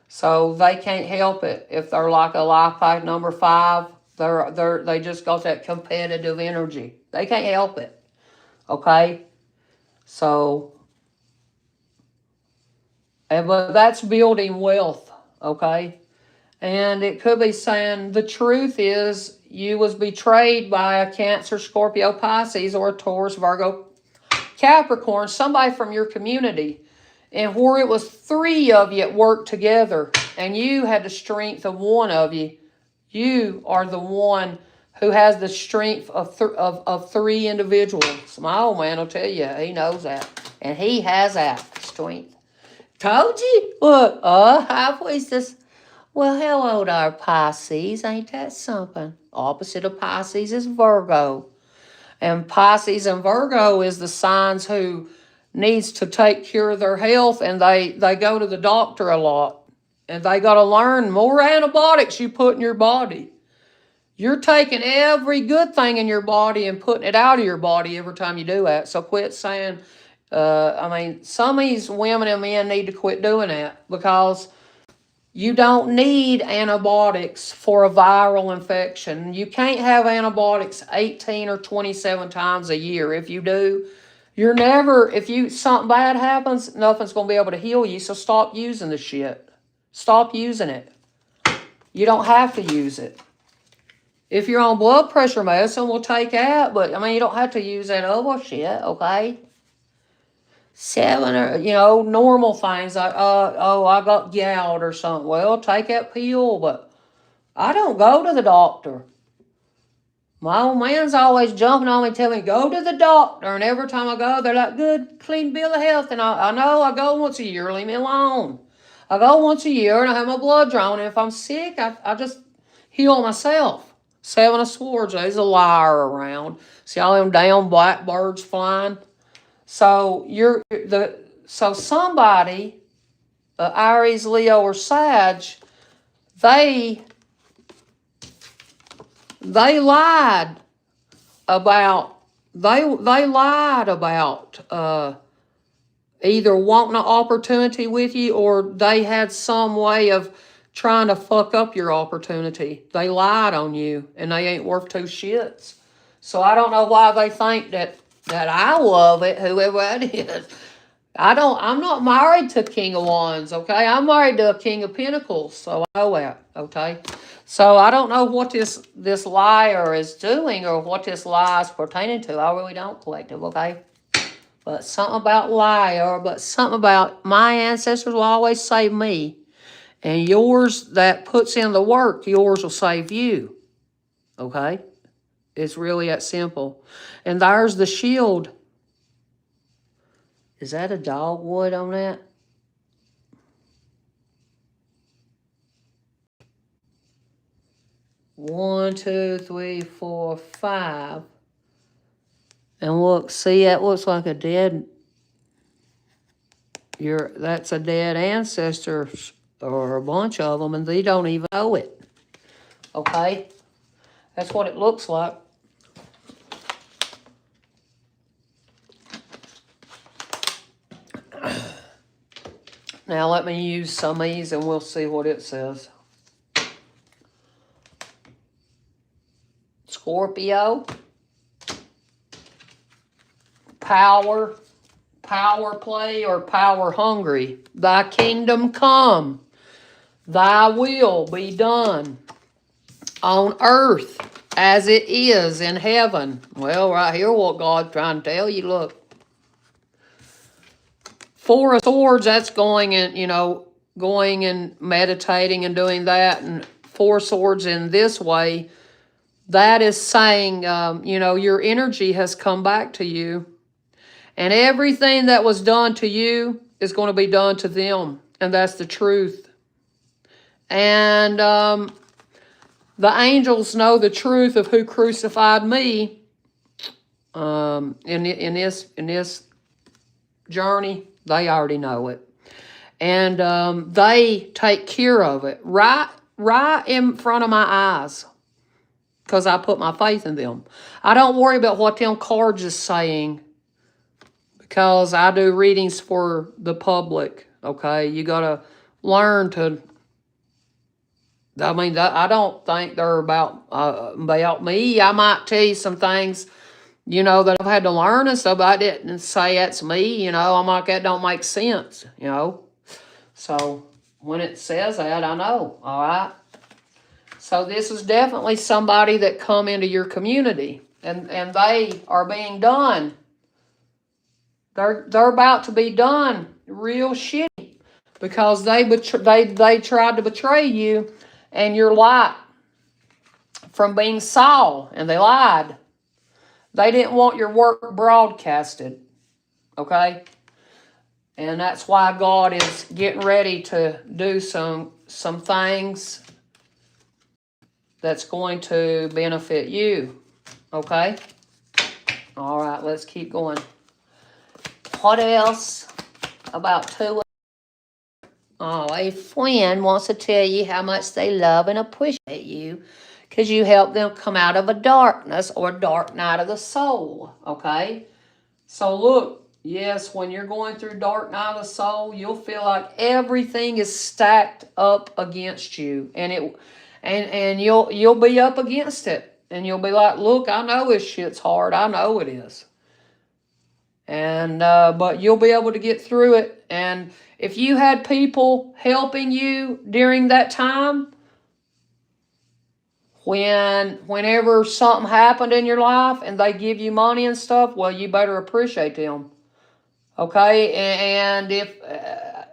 So they can't help it. If they're like a life path number 5, they just got that competitive energy. They can't help it, okay? So, but that's building wealth, okay? And it could be saying the truth is you was betrayed by a Cancer, Scorpio, Pisces, or a Taurus, Virgo, Capricorn, somebody from your community. And where it was 3 of you that worked together and you had the strength of one of you, you are the one who has the strength of 3 individuals. My old man will tell you, he knows that. And he has that strength. Told you. Look, High Priestess. Well, hello there, Pisces. Ain't that something? Opposite of Pisces is Virgo. And Pisces and Virgo is the signs who needs to take care of their health, and they go to the doctor a lot. And they got to learn more antibiotics you put in your body. You're taking every good thing in your body and putting it out of your body every time you do that. So quit saying, some of these women and men need to quit doing that because you don't need antibiotics for a viral infection. You can't have antibiotics 18 or 27 times a year. If you do, You're never, if something bad happens, nothing's going to be able to heal you, so stop using the shit. Stop using it. You don't have to use it. If you're on blood pressure medicine, we'll take that, but, I mean, you don't have to use that other shit, okay? 7 or, normal things like, oh, I got gout or something. Well, take that pill, but I don't go to the doctor. My old man's always jumping on me, telling me, go to the doctor. And every time I go, they're like, good, clean bill of health. And I know I go once a year, leave me alone. I go once a year and I have my blood drawn. And if I'm sick, I just heal myself. 7 of Swords, there's a liar around. See all them damn blackbirds flying? So somebody, Aries, Leo, or Sag, they lied about either wanting an opportunity with you, or they had some way of trying to fuck up your opportunity. They lied on you, and they ain't worth 2 shits. So I don't know why they think that I love it, whoever that is. I'm not married to King of Wands, okay? I'm married to a King of Pentacles, so I know that, okay? So I don't know what this liar is doing or what this lie is pertaining to. I really don't, collective, okay? But something about liar, but something about my ancestors will always save me. And yours that puts in the work, yours will save you, okay? It's really that simple. And there's the shield. Is that a dogwood on that? One, two, three, four, 5. And look, see, that looks like a dead, that's a dead ancestor, or a bunch of them, and they don't even know it. Okay? That's what it looks like. Now let me use some of these and we'll see what it says. Scorpio. Power play or power hungry. Thy kingdom come. Thy will be done on earth as it is in heaven. Well, right here what God's trying to tell you. Look. 4 of Swords, that's going and meditating and doing that. And 4 Swords in this way, that is saying, your energy has come back to you. And everything that was done to you is going to be done to them. And that's the truth. And the angels know the truth of who crucified me in this journey. They already know it. And they take care of it right in front of my eyes because I put my faith in them. I don't worry about what them cards is saying because I do readings for the public, okay? You got to learn to... I mean, I don't think they're about me. I might tell you some things, that I've had to learn and stuff, but I didn't say that's me, I'm like, that don't make sense, So when it says that, I know, all right? So this is definitely somebody that come into your community, and they are being done. They're about to be done real shitty because they tried to betray you and your light from being saw, and they lied. They didn't want your work broadcasted, okay? And that's why God is getting ready to do some things that's going to benefit you, okay? All right, let's keep going. What else about 2? Oh, a friend wants to tell you how much they love and appreciate you because you help them come out of a darkness or a dark night of the soul, okay? So look, yes, when you're going through dark night of the soul, you'll feel like everything is stacked up against you, and you'll be up against it, and you'll be like, look, I know this shit's hard. I know it is. And but you'll be able to get through it. And if you had people helping you during that time, whenever something happened in your life and they give you money and stuff, well, you better appreciate them. Okay, and if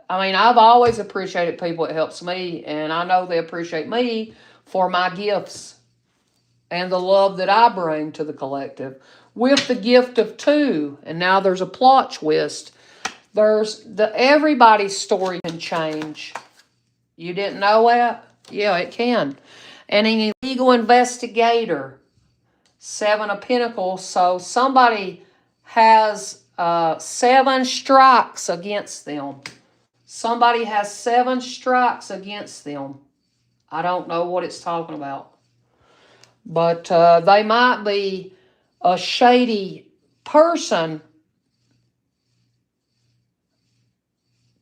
I mean, I've always appreciated people that helps me, and I know they appreciate me for my gifts and the love that I bring to the collective with the gift of two. And now there's a plot twist. Everybody's story can change. You didn't know that? Yeah, it can. And an illegal investigator, Seven of Pentacles. So somebody has 7 strikes against them. Somebody has 7 strikes against them. I don't know what it's talking about. But they might be a shady person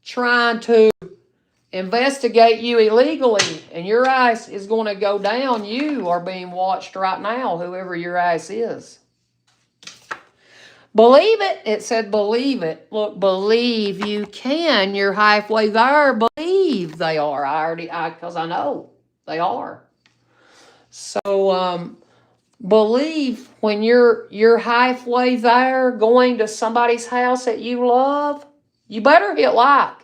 trying to investigate you illegally, and your ass is going to go down. You are being watched right now, whoever your ass is. Believe it. It said believe it. Look, believe you can. You're halfway there. Believe they are. Because I know they are. So, believe when you're halfway there going to somebody's house that you love, you better hit like.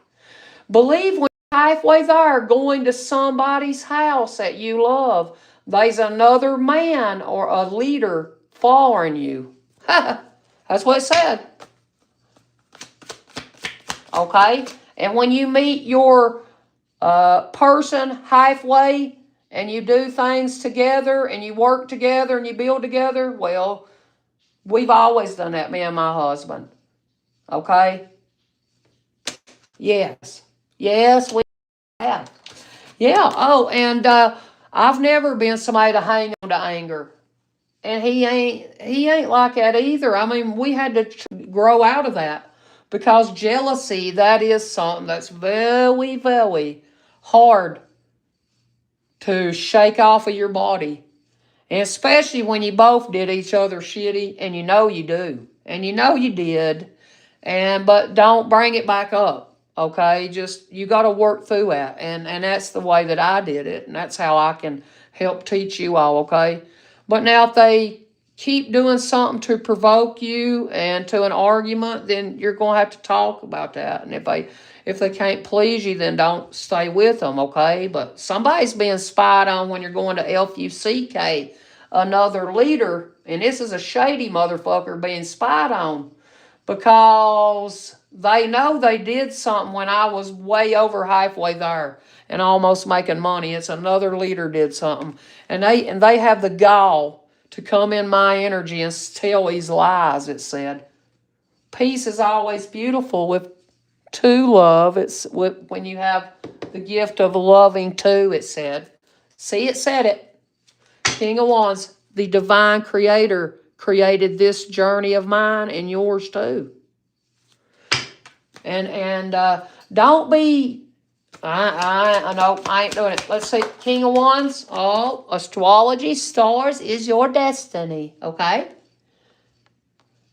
Believe when you're halfway there going to somebody's house that you love, there's another man or a leader following you. That's what it said. Okay? And when you meet your person halfway and you do things together and you work together and you build together, well, we've always done that, me and my husband. Okay? Yes. Yes, we have. Yeah. Oh, and I've never been somebody to hang on to anger. And he ain't like that either. I mean, we had to grow out of that. Because jealousy, that is something that's very, very hard to shake off of your body. And especially when you both did each other shitty, and you know you do. And you know you did. But don't bring it back up. Okay? Just, you got to work through that. And that's the way that I did it. And that's how I can help teach you all, okay? But now if they keep doing something to provoke you and to an argument, then you're going to have to talk about that. And if they can't please you, then don't stay with them, okay? But somebody's being spied on when you're going to LFUCK, another leader, and this is a shady motherfucker being spied on because they know they did something when I was way over halfway there and almost making money. It's another leader did something, and they have the gall to come in my energy and tell these lies, it said. Peace is always beautiful with two love. It's when you have the gift of loving two, it said. See, it said it. King of Wands, the divine creator, created this journey of mine and yours too. And don't be... I know, I ain't doing it. Let's see, King of Wands. Oh, astrology, stars is your destiny, okay?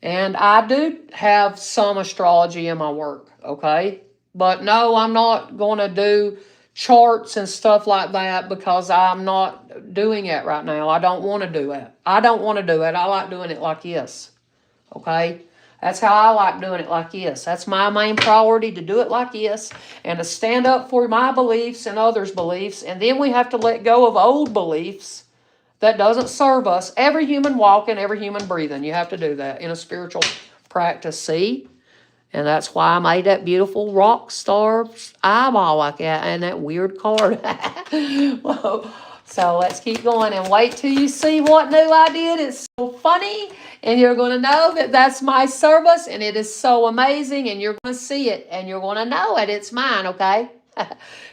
And I do have some astrology in my work, okay? But no, I'm not going to do charts and stuff like that because I'm not doing it right now. I don't want to do it. I don't want to do it. I like doing it like this, okay? That's how I like doing it like this. That's my main priority, to do it like this and to stand up for my beliefs and others' beliefs. And then we have to let go of old beliefs that doesn't serve us. Every human walking, every human breathing. You have to do that in a spiritual practice, see? And that's why I made that beautiful rock star eyeball like that and that weird card. Well, so let's keep going and wait till you see what new I did. It's so funny. And you're going to know that that's my service. And it is so amazing. And you're going to see it. And you're going to know it. It's mine, okay?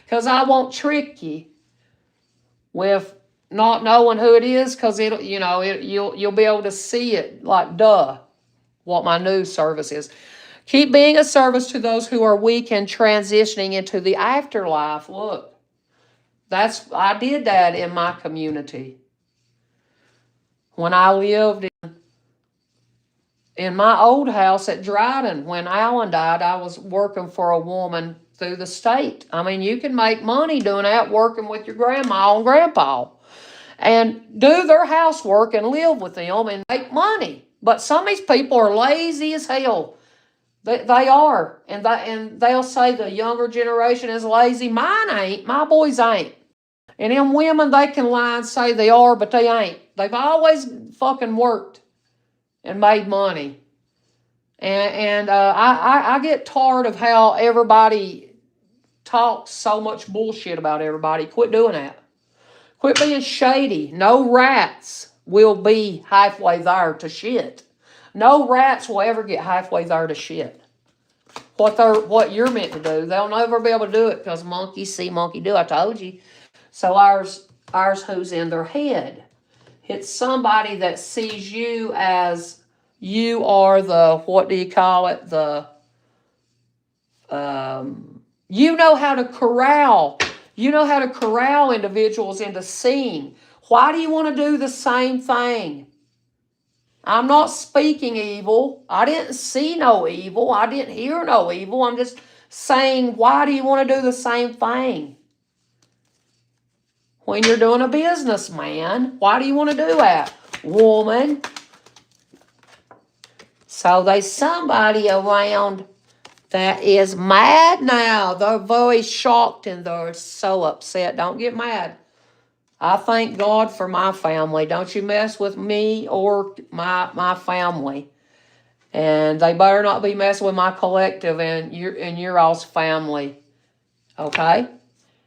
Because I won't trick you with not knowing who it is. Because you'll be able to see it like, duh, what my new service is. Keep being a service to those who are weak and transitioning into the afterlife. Look, I did that in my community. When I lived in my old house at Dryden, when Alan died, I was working for a woman through the state. I mean, you can make money doing that, working with your grandma and grandpa, and do their housework and live with them and make money. But some of these people are lazy as hell. They are, and they'll say the younger generation is lazy. Mine ain't. My boys ain't. And them women, they can lie and say they are, but they ain't. They've always fucking worked and made money. And I get tired of how everybody talks so much bullshit about everybody. Quit doing that. Quit being shady. No rats will be halfway there to shit. No rats will ever get halfway there to shit. What you're meant to do, they'll never be able to do it because monkeys see, monkey do. I told you. So ours who's in their head. It's somebody that sees you as you are the, what do you call it? You know how to corral. You know how to corral individuals into seeing. Why do you want to do the same thing? I'm not speaking evil. I didn't see no evil. I didn't hear no evil. I'm just saying, why do you want to do the same thing? When you're doing a business, man, why do you want to do that? Woman. So there's somebody around that is mad now. They're very shocked and they're so upset. Don't get mad. I thank God for my family. Don't you mess with me or my family. And they better not be messing with my collective and your all's family. Okay?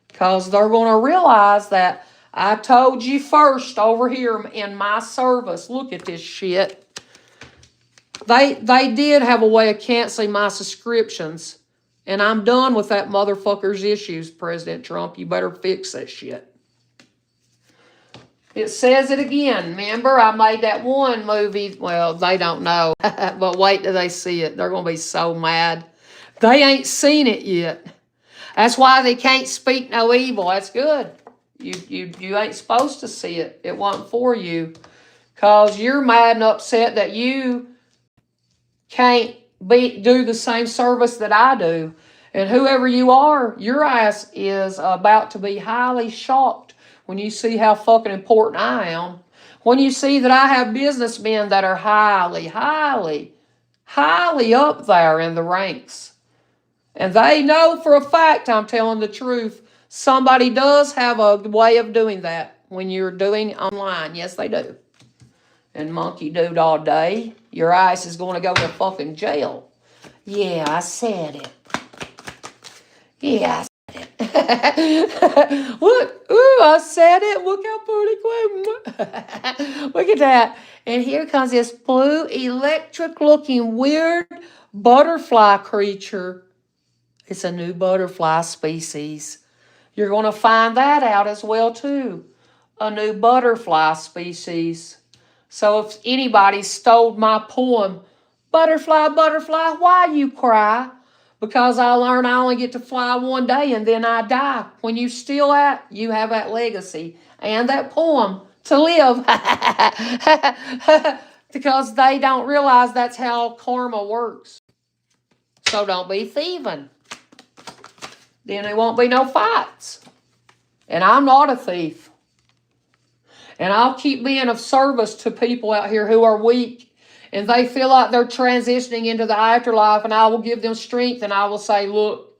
Because they're going to realize that I told you first over here in my service. Look at this shit. They did have a way of canceling my subscriptions. And I'm done with that motherfucker's issues, President Trump. You better fix that shit. It says it again. Remember, I made that one movie. Well, they don't know. But wait till they see it. They're going to be so mad. They ain't seen it yet. That's why they can't speak no evil. That's good. You ain't supposed to see it. It wasn't for you. Because you're mad and upset that you can't do the same service that I do. And whoever you are, your ass is about to be highly shocked when you see how fucking important I am. When you see that I have businessmen that are highly, highly, highly up there in the ranks. And they know for a fact I'm telling the truth. Somebody does have a way of doing that when you're doing online. Yes, they do. And monkey dude all day. Your ass is going to go to fucking jail. Yeah, I said it. Yeah, I said it. Look, ooh, I said it. Look how pretty quick. Look at that. And here comes this blue, electric-looking, weird butterfly creature. It's a new butterfly species. You're going to find that out as well, too. A new butterfly species. So if anybody stole my poem, Butterfly, butterfly, why you cry? Because I learned I only get to fly one day and then I die. When you steal that, you have that legacy and that poem to live. Because they don't realize that's how karma works. So don't be thieving. Then there won't be no fights. And I'm not a thief. And I'll keep being of service to people out here who are weak and they feel like they're transitioning into the afterlife, and I will give them strength and I will say, look,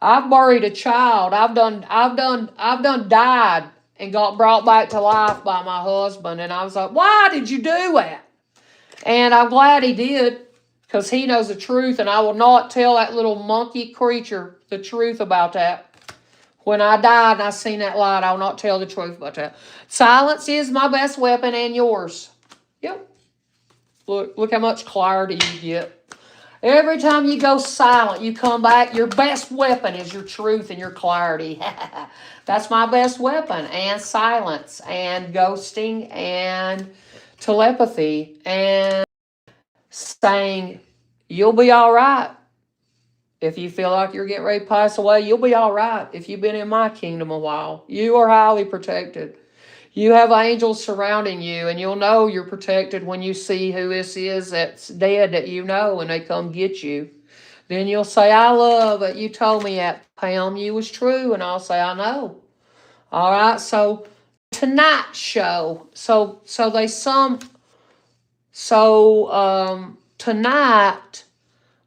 I've buried a child. I've done died and got brought back to life by my husband. And I was like, why did you do that? And I'm glad he did, because he knows the truth, and I will not tell that little monkey creature the truth about that. When I died and I seen that light, I will not tell the truth about that. Silence is my best weapon and yours. Yep. Look how much clarity you get. Every time you go silent, you come back, your best weapon is your truth and your clarity. That's my best weapon. And silence and ghosting and telepathy and saying, you'll be all right. If you feel like you're getting ready to pass away, you'll be all right. If you've been in my kingdom a while, you are highly protected. You have angels surrounding you, and you'll know you're protected when you see who this is that's dead that you know, and they come get you. Then you'll say, I love it. You told me that, Pam. You was true. And I'll say, I know. All right. So tonight show. Tonight,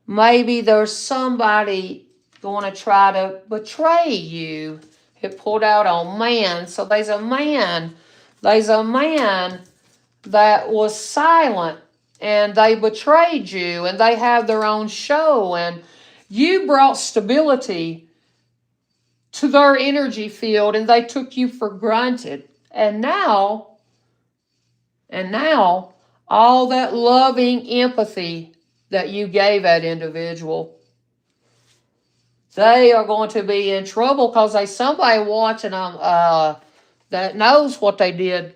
maybe there's somebody going to try to betray you. It pulled out on man. So there's a man that was silent, and they betrayed you, and they have their own show, and you brought stability to their energy field, and they took you for granted. And now, all that loving empathy that you gave that individual, they are going to be in trouble because there's somebody watching them that knows what they did.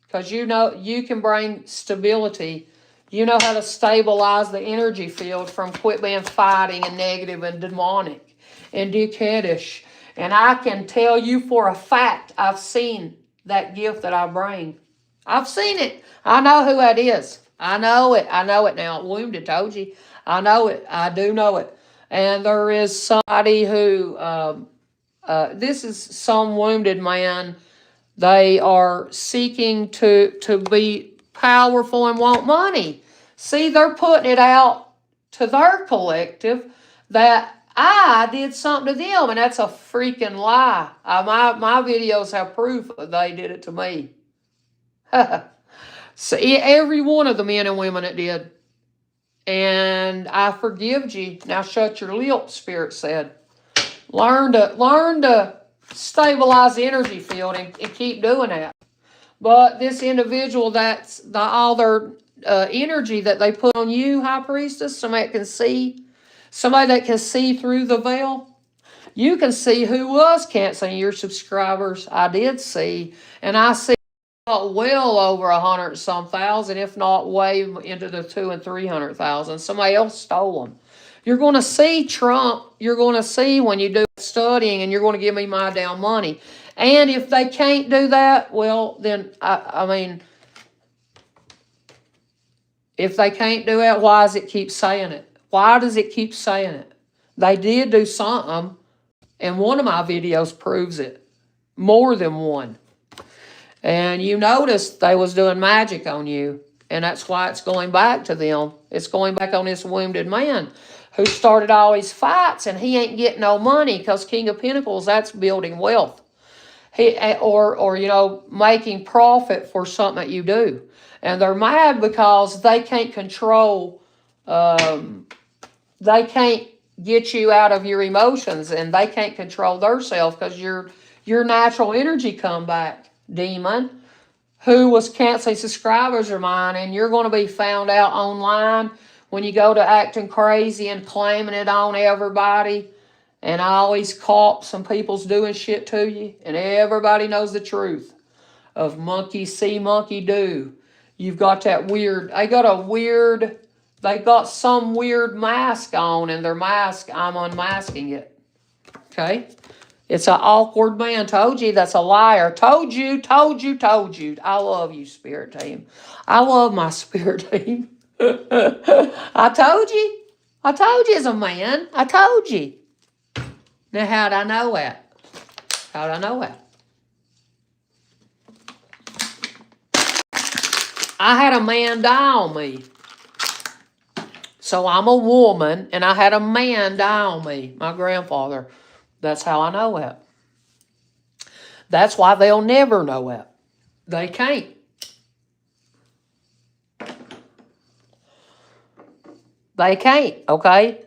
Because you know you can bring stability. You know how to stabilize the energy field from quit being fighting and negative and demonic and dickheadish. And I can tell you for a fact, I've seen that gift that I bring. I've seen it. I know who that is. I know it. I know it now. Wounded, told you. I know it. I do know it. And there is somebody who, this is some wounded man. They are seeking to be powerful and want money. See, they're putting it out to their collective that I did something to them, and that's a freaking lie. My videos have proof that they did it to me. See, every one of the men and women that did. And I forgive you. Now shut your lips, Spirit said. Learn to stabilize the energy field and keep doing that. But this individual, that's all their energy that they put on you, High Priestess, somebody that can see through the veil. You can see who was canceling your subscribers. I did see, and I see well over 100-some thousand, if not way into the 200,000 and 300,000. Somebody else stole them. You're going to see Trump. You're going to see when you do studying, and you're going to give me my damn money. And if they can't do that, well, then, I mean, if they can't do that, why does it keep saying it? Why does it keep saying it? They did do something, and one of my videos proves it. More than one. And you noticed they was doing magic on you, and that's why it's going back to them. It's going back on this wounded man who started all these fights, and he ain't getting no money because King of Pentacles, that's building wealth. Or making profit for something that you do. And they're mad because they can't control, they can't get you out of your emotions, and they can't control themselves because your natural energy come back, demon, who was canceling subscribers of mine, and you're going to be found out online when you go to acting crazy and claiming it on everybody. And I always caught some people's doing shit to you, and everybody knows the truth of monkey see, monkey do. You've got that weird, they got some weird mask on, and their mask, I'm unmasking it. Okay? It's an awkward man. Told you that's a liar. Told you. I love you, Spirit Team. I love my Spirit Team. I told you. It's a man. I told you. Now, how'd I know that? I had a man die on me. So I'm a woman, and I had a man die on me, my grandfather. That's how I know that. That's why they'll never know that. They can't. They can't, okay?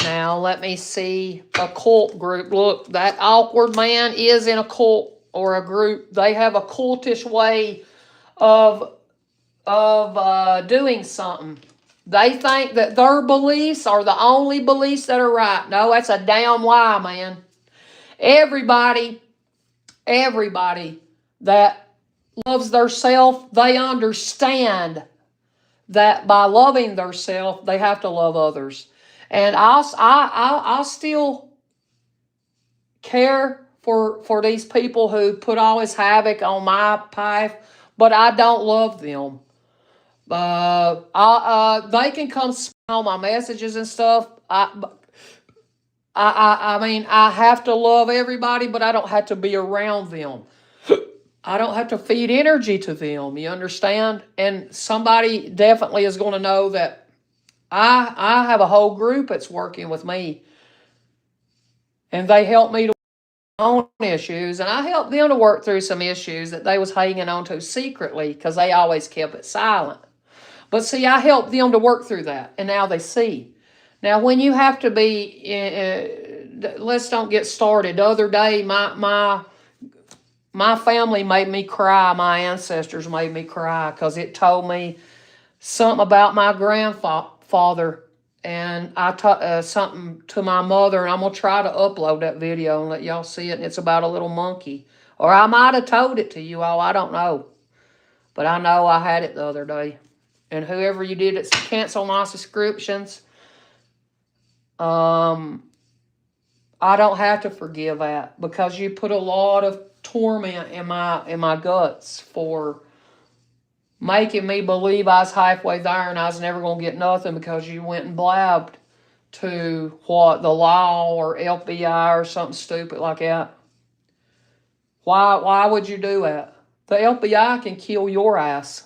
Now, let me see a cult group. Look, that awkward man is in a cult or a group. They have a cultish way of doing something. They think that their beliefs are the only beliefs that are right. No, that's a damn lie, man. Everybody that loves theirself, they understand that by loving theirself, they have to love others. And I'll still care for these people who put all this havoc on my path, but I don't love them. They can come on my messages and stuff. I mean, I have to love everybody, but I don't have to be around them. I don't have to feed energy to them. You understand? And somebody definitely is going to know that I have a whole group that's working with me, and they help me to own issues, and I helped them to work through some issues that they was hanging on to secretly because they always kept it silent. But see, I helped them to work through that, and now they see. Now, when you have to be, let's don't get started. The other day, my family made me cry. My ancestors made me cry because it told me something about my grandfather, and I taught something to my mother, and I'm going to try to upload that video and let y'all see it, and it's about a little monkey. Or I might have told it to you all, I don't know. But I know I had it the other day. And whoever you did it, cancel my subscriptions, I don't have to forgive that because you put a lot of torment in my guts for making me believe I was halfway there and I was never going to get nothing because you went and blabbed to what, the law or FBI or something stupid like that. Why would you do that? The FBI can kill your ass.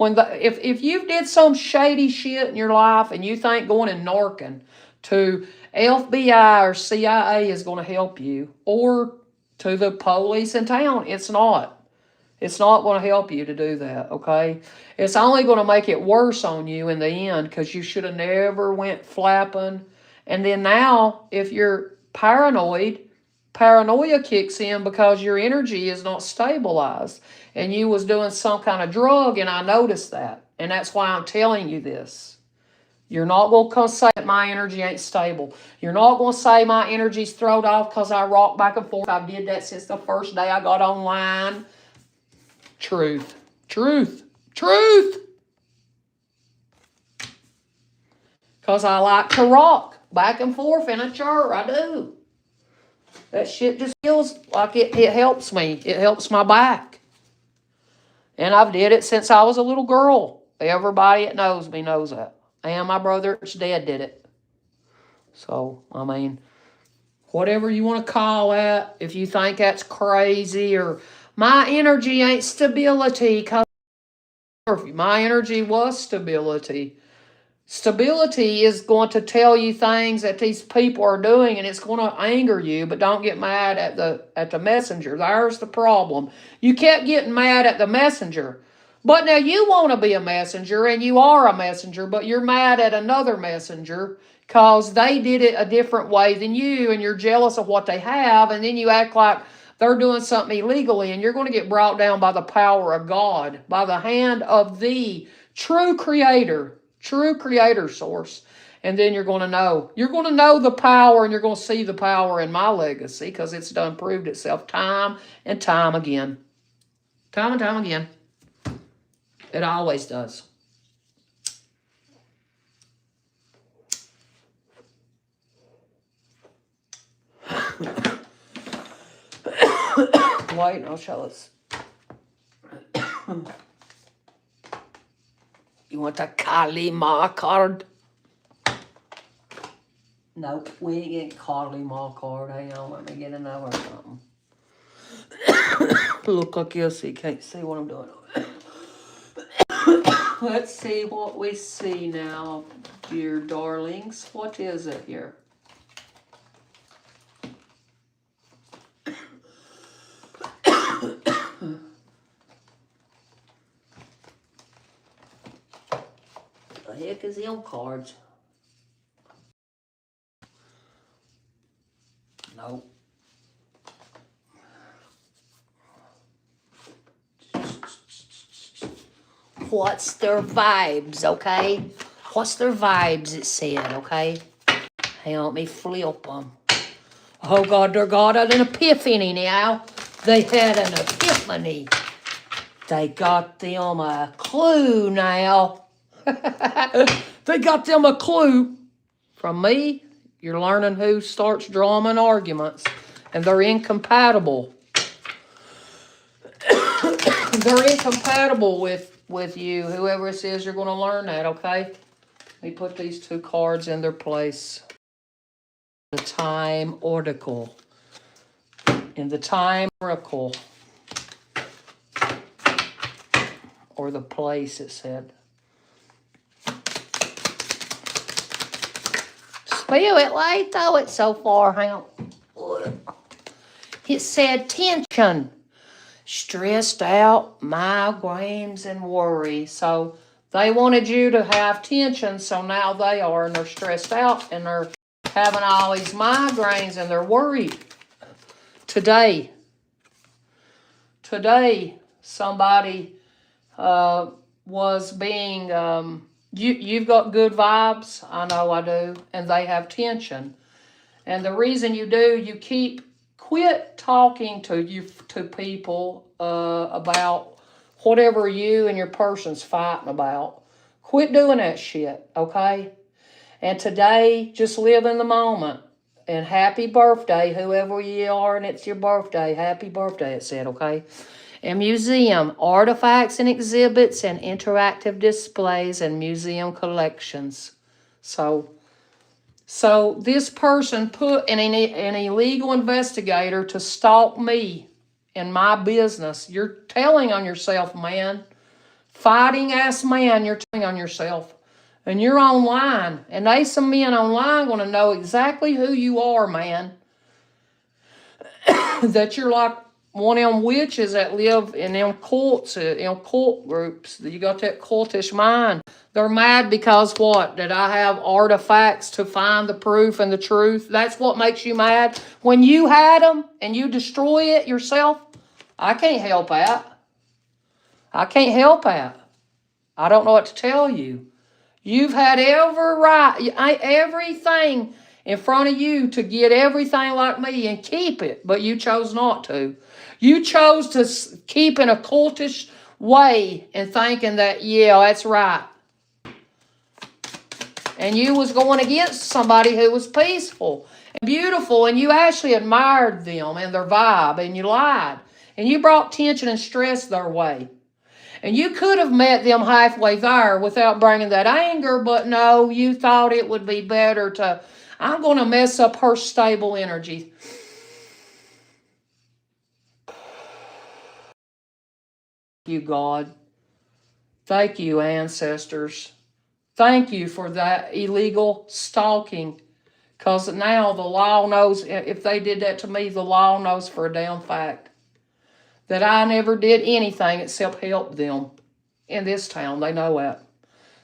If you did some shady shit in your life and you think going and narking to FBI or CIA is going to help you, or to the police in town, it's not. It's not going to help you to do that, okay? It's only going to make it worse on you in the end because you should have never went flapping. And then now, if you're paranoid, paranoia kicks in because your energy is not stabilized. And you was doing some kind of drug, and I noticed that. And that's why I'm telling you this. You're not going to come say that my energy ain't stable. You're not going to say my energy's thrown off because I rock back and forth. I did that since the first day I got online. Truth. Truth. Truth. Because I like to rock back and forth in a chair. I do. That shit just feels like it helps me. It helps my back. And I've did it since I was a little girl. Everybody that knows me knows that. And my brother's dad did it. So, I mean, whatever you want to call that, if you think that's crazy or my energy ain't stability, because my energy was stability. Stability is going to tell you things that these people are doing, and it's going to anger you, but don't get mad at the messenger. There's the problem. You kept getting mad at the messenger. But now you want to be a messenger, and you are a messenger, but you're mad at another messenger because they did it a different way than you, and you're jealous of what they have, and then you act like they're doing something illegally, and you're going to get brought down by the power of God, by the hand of the true creator source. And then you're going to know. You're going to know the power, and you're going to see the power in my legacy because it's done proved itself time and time again. Time and time again. It always does. Wait, I'll show us. You want the Kali Ma card? Nope, we ain't getting Kali Ma card. Hang on, let me get another something. Look like this, so you can't see what I'm doing. Let's see what we see now, dear darlings. What is it here? The heck is them cards? Nope. What's their vibes, okay? What's their vibes, it said, okay? Hang on, let me flip them. Oh, God, they got an epiphany now. They had an epiphany. They got them a clue now. They got them a clue. From me, you're learning who starts drama and arguments. and they're incompatible. They're incompatible with you, whoever it is. You're going to learn that, okay? Let me put these 2 cards in their place. The Time Oracle. In the Time Oracle, or the place, it said. Spell it, like, though it's so far. Hang on. It said tension, stressed out, migraines, and worry. So they wanted you to have tension, so now they are, and they're stressed out, and they're having all these migraines, and they're worried. Today, somebody was being, you've got good vibes, I know I do, and they have tension. And the reason you do, you quit talking to people about whatever you and your person's fighting about. Quit doing that shit, okay? And today, just live in the moment. And happy birthday, whoever you are, and it's your birthday. Happy birthday, it said, okay? And museum, artifacts and exhibits and interactive displays and museum collections. So this person put an illegal investigator to stalk me in my business. You're telling on yourself, man. Fighting ass man, you're telling on yourself. And you're online. And they some men online going to know exactly who you are, man. That you're like one of them witches that live in them cults, in cult groups. You got that cultish mind. They're mad because what? That I have artifacts to find the proof and the truth. That's what makes you mad. When you had them and you destroy it yourself, I can't help that. I can't help that. I don't know what to tell you. You've had everything in front of you to get everything like me and keep it, but you chose not to. You chose to keep in a cultish way and thinking that, yeah, that's right. And you was going against somebody who was peaceful and beautiful, and you actually admired them and their vibe, and you lied. And you brought tension and stress their way. And you could have met them halfway there without bringing that anger, but no, you thought it would be better to, I'm going to mess up her stable energy. Thank you, God. Thank you, ancestors. Thank you for that illegal stalking. Because now the law knows, if they did that to me, the law knows for a damn fact that I never did anything except help them in this town. They know that.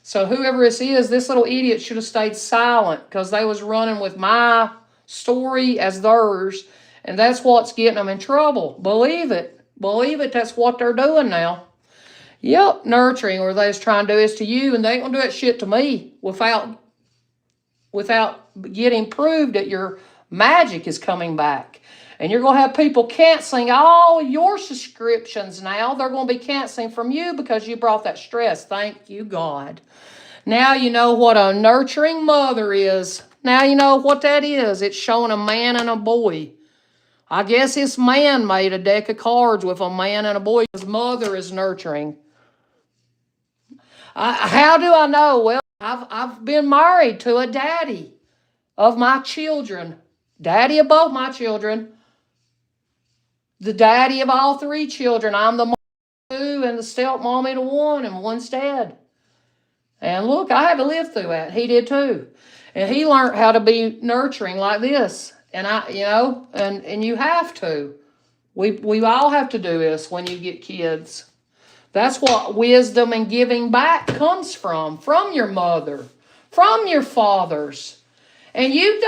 So whoever this is, this little idiot should have stayed silent because they was running with my story as theirs, and that's what's getting them in trouble. Believe it. Believe it, that's what they're doing now. Yep, nurturing, or they was trying to do this to you, and they ain't gonna do that shit to me without getting proved that your magic is coming back. And you're going to have people canceling all your subscriptions now. They're going to be canceling from you because you brought that stress. Thank you, God. Now you know what a nurturing mother is. Now you know what that is. It's showing a man and a boy. I guess this man made a deck of cards with a man and a boy. His mother is nurturing. How do I know? Well, I've been married to a daddy of my children. Daddy of both my children. The daddy of all 3 children. I'm the mom of 2 and the stepmommy to 1, and one's dead. And look, I had to live through that. He did too. And he learned how to be nurturing like this. And and you have to. We all have to do this when you get kids. That's what wisdom and giving back comes from your mother, from your fathers. And you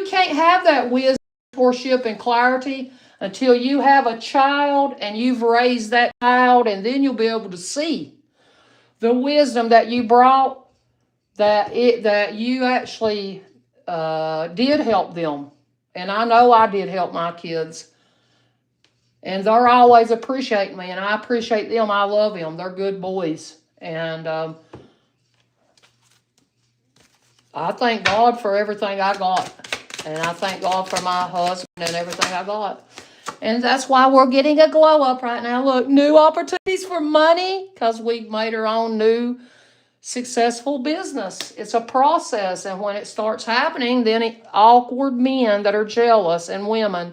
can't have that wisdom, worship, and clarity until you have a child and you've raised that child, and then you'll be able to see the wisdom that you brought, that you actually did help them. And I know I did help my kids. And they're always appreciating me, and I appreciate them. I love them. They're good boys. And I thank God for everything I got. And I thank God for my husband and everything I got. And that's why we're getting a glow up right now. Look, new opportunities for money because we've made our own new successful business. It's a process. And when it starts happening, then awkward men that are jealous and women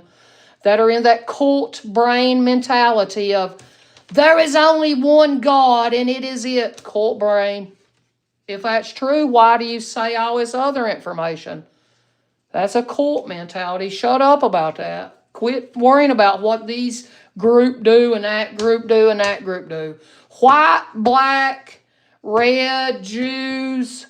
that are in that cult brain mentality of there is only one God and it is it, cult brain. If that's true, why do you say all this other information? That's a cult mentality. Shut up about that. Quit worrying about what these group do and that group do and that group do. White, black, red, Jews,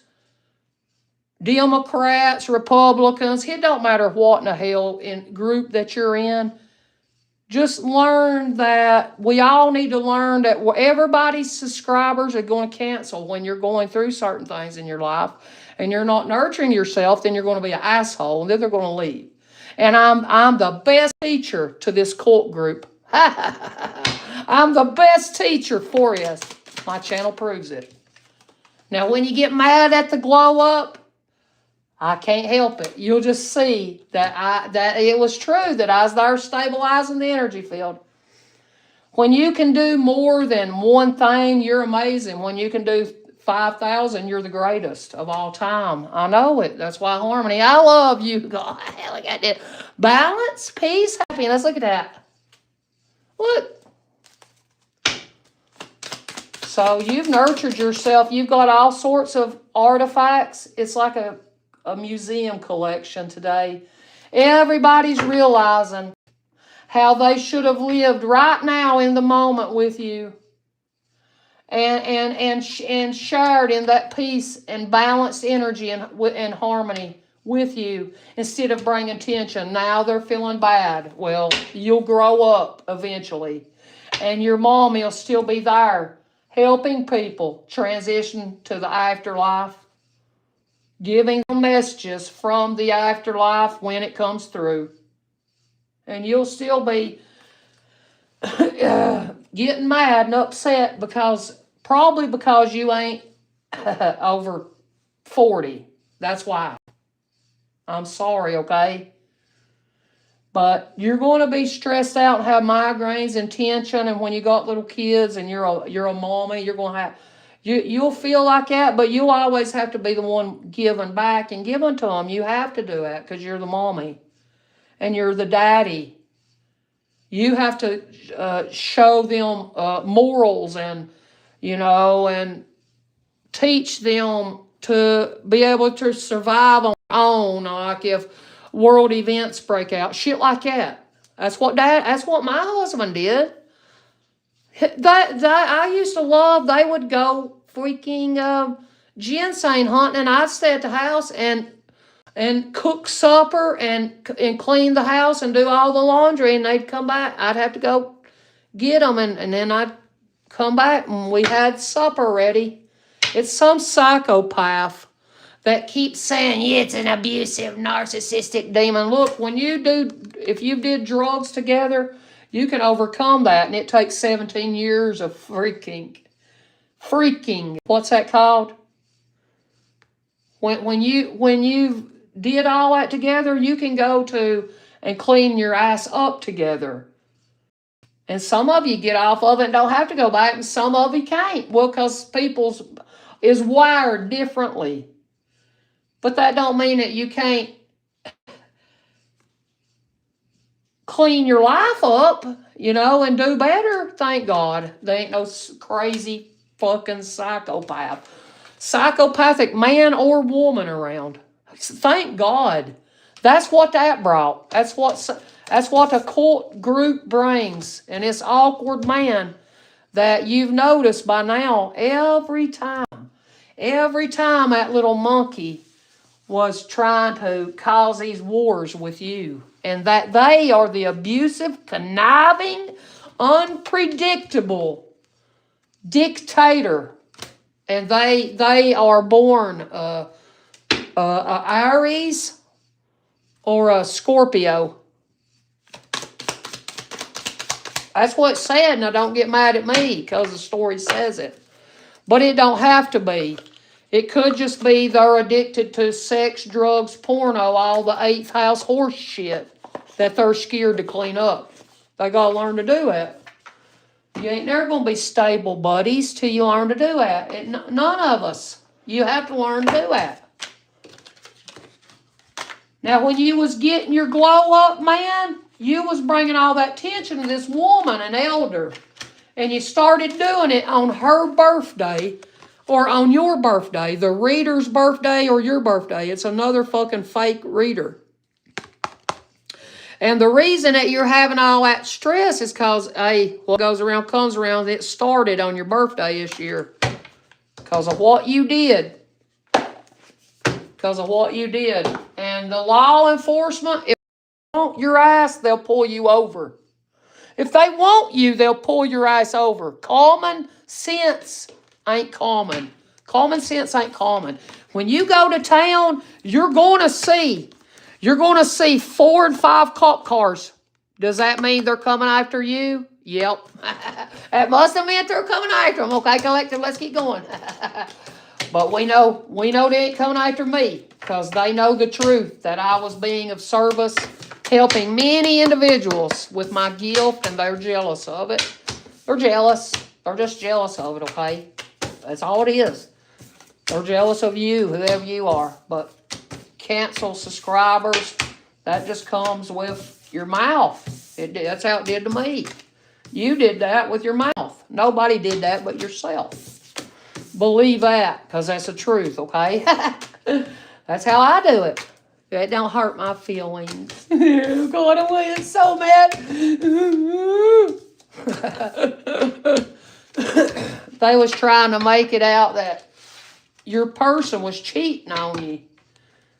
Democrats, Republicans. It don't matter what in the hell in group that you're in. Just learn that we all need to learn that everybody's subscribers are going to cancel when you're going through certain things in your life and you're not nurturing yourself, then you're going to be an asshole and then they're going to leave. And I'm the best teacher to this cult group. I'm the best teacher for you. My channel proves it. Now, when you get mad at the glow up, I can't help it. You'll just see that it was true that I was there stabilizing the energy field. When you can do more than one thing, you're amazing. When you can do 5,000, you're the greatest of all time. I know it. That's why harmony. I love you. God, look at that. Balance, peace, happiness. Look at that. Look. So you've nurtured yourself. You've got all sorts of artifacts. It's like a museum collection today. Everybody's realizing how they should have lived right now in the moment with you and shared in that peace and balanced energy and harmony with you instead of bringing tension. Now they're feeling bad. Well, you'll grow up eventually and your mommy will still be there helping people transition to the afterlife, giving them messages from the afterlife when it comes through. And you'll still be getting mad and upset probably because you ain't over 40. That's why. I'm sorry, okay? But you're going to be stressed out and have migraines and tension. And when you got little kids and you're a mommy, you're going to have... You'll feel like that, but you'll always have to be the one giving back and giving to them. You have to do that because you're the mommy and you're the daddy. You have to show them morals and teach them to be able to survive on their own. Like if world events break out, shit like that. That's what my husband did. I used to love, they would go freaking ginseng hunting, and I'd stay at the house and cook supper and clean the house and do all the laundry, and they'd come back. I'd have to go get them, and then I'd come back, and we had supper ready. It's some psychopath that keeps saying, yeah, it's an abusive, narcissistic demon. Look, if you did drugs together, you can overcome that, and it takes 17 years of freaking, what's that called? When you did all that together, you can go to and clean your ass up together. And some of you get off of it and don't have to go back, and some of you can't. Well, because people's is wired differently. But that don't mean that you can't clean your life up, and do better. Thank God. There ain't no crazy fucking psychopathic man or woman around. Thank God. That's what that brought. That's what the cult group brings. And this awkward man that you've noticed by now, every time that little monkey was trying to cause these wars with you, and that they are the abusive, conniving, unpredictable dictator, and they are born a Aries or a Scorpio. That's what it said. Now don't get mad at me because the story says it, but it don't have to be. It could just be they're addicted to sex, drugs, porno, all the eighth house horse shit that they're scared to clean up. They gotta learn to do it. You ain't never gonna be stable buddies till you learn to do that. None of us. You have to learn to do that. Now, when you was getting your glow up, man, you was bringing all that attention to this woman, an elder, and you started doing it on her birthday or on your birthday, the reader's birthday or your birthday. It's another fucking fake reader. And the reason that you're having all that stress is because, hey, what goes around comes around. It started on your birthday this year because of what you did. Because of what you did. And the law enforcement, if they want your ass, they'll pull you over. If they want you, they'll pull your ass over. Common sense ain't common. Common sense ain't common. When you go to town, you're going to see 4 and 5 cop cars. Does that mean they're coming after you? Yep. That must have meant they're coming after them. Okay, collective, let's keep going. But we know they ain't coming after me because they know the truth that I was being of service, helping many individuals with my gift, and they're jealous of it. They're jealous. They're just jealous of it, okay? That's all it is. They're jealous of you, whoever you are. But cancel subscribers, that just comes with your mouth. That's how it did to me. You did that with your mouth. Nobody did that but yourself. Believe that, because that's the truth, okay? That's how I do it. It don't hurt my feelings. God, I'm so mad. They was trying to make it out that your person was cheating on you.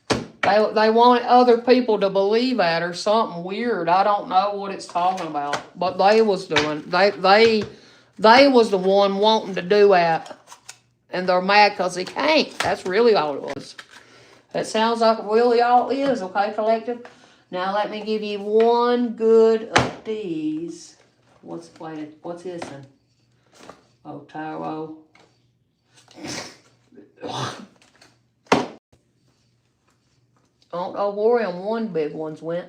They wanted other people to believe that or something weird. I don't know what it's talking about. But they was doing, they was the one wanting to do that. And they're mad because they can't. That's really all it was. That sounds like really all it is, okay, collective? Now let me give you one good of these. What's this one? Oh, tarot. Don't worry on one big one's went.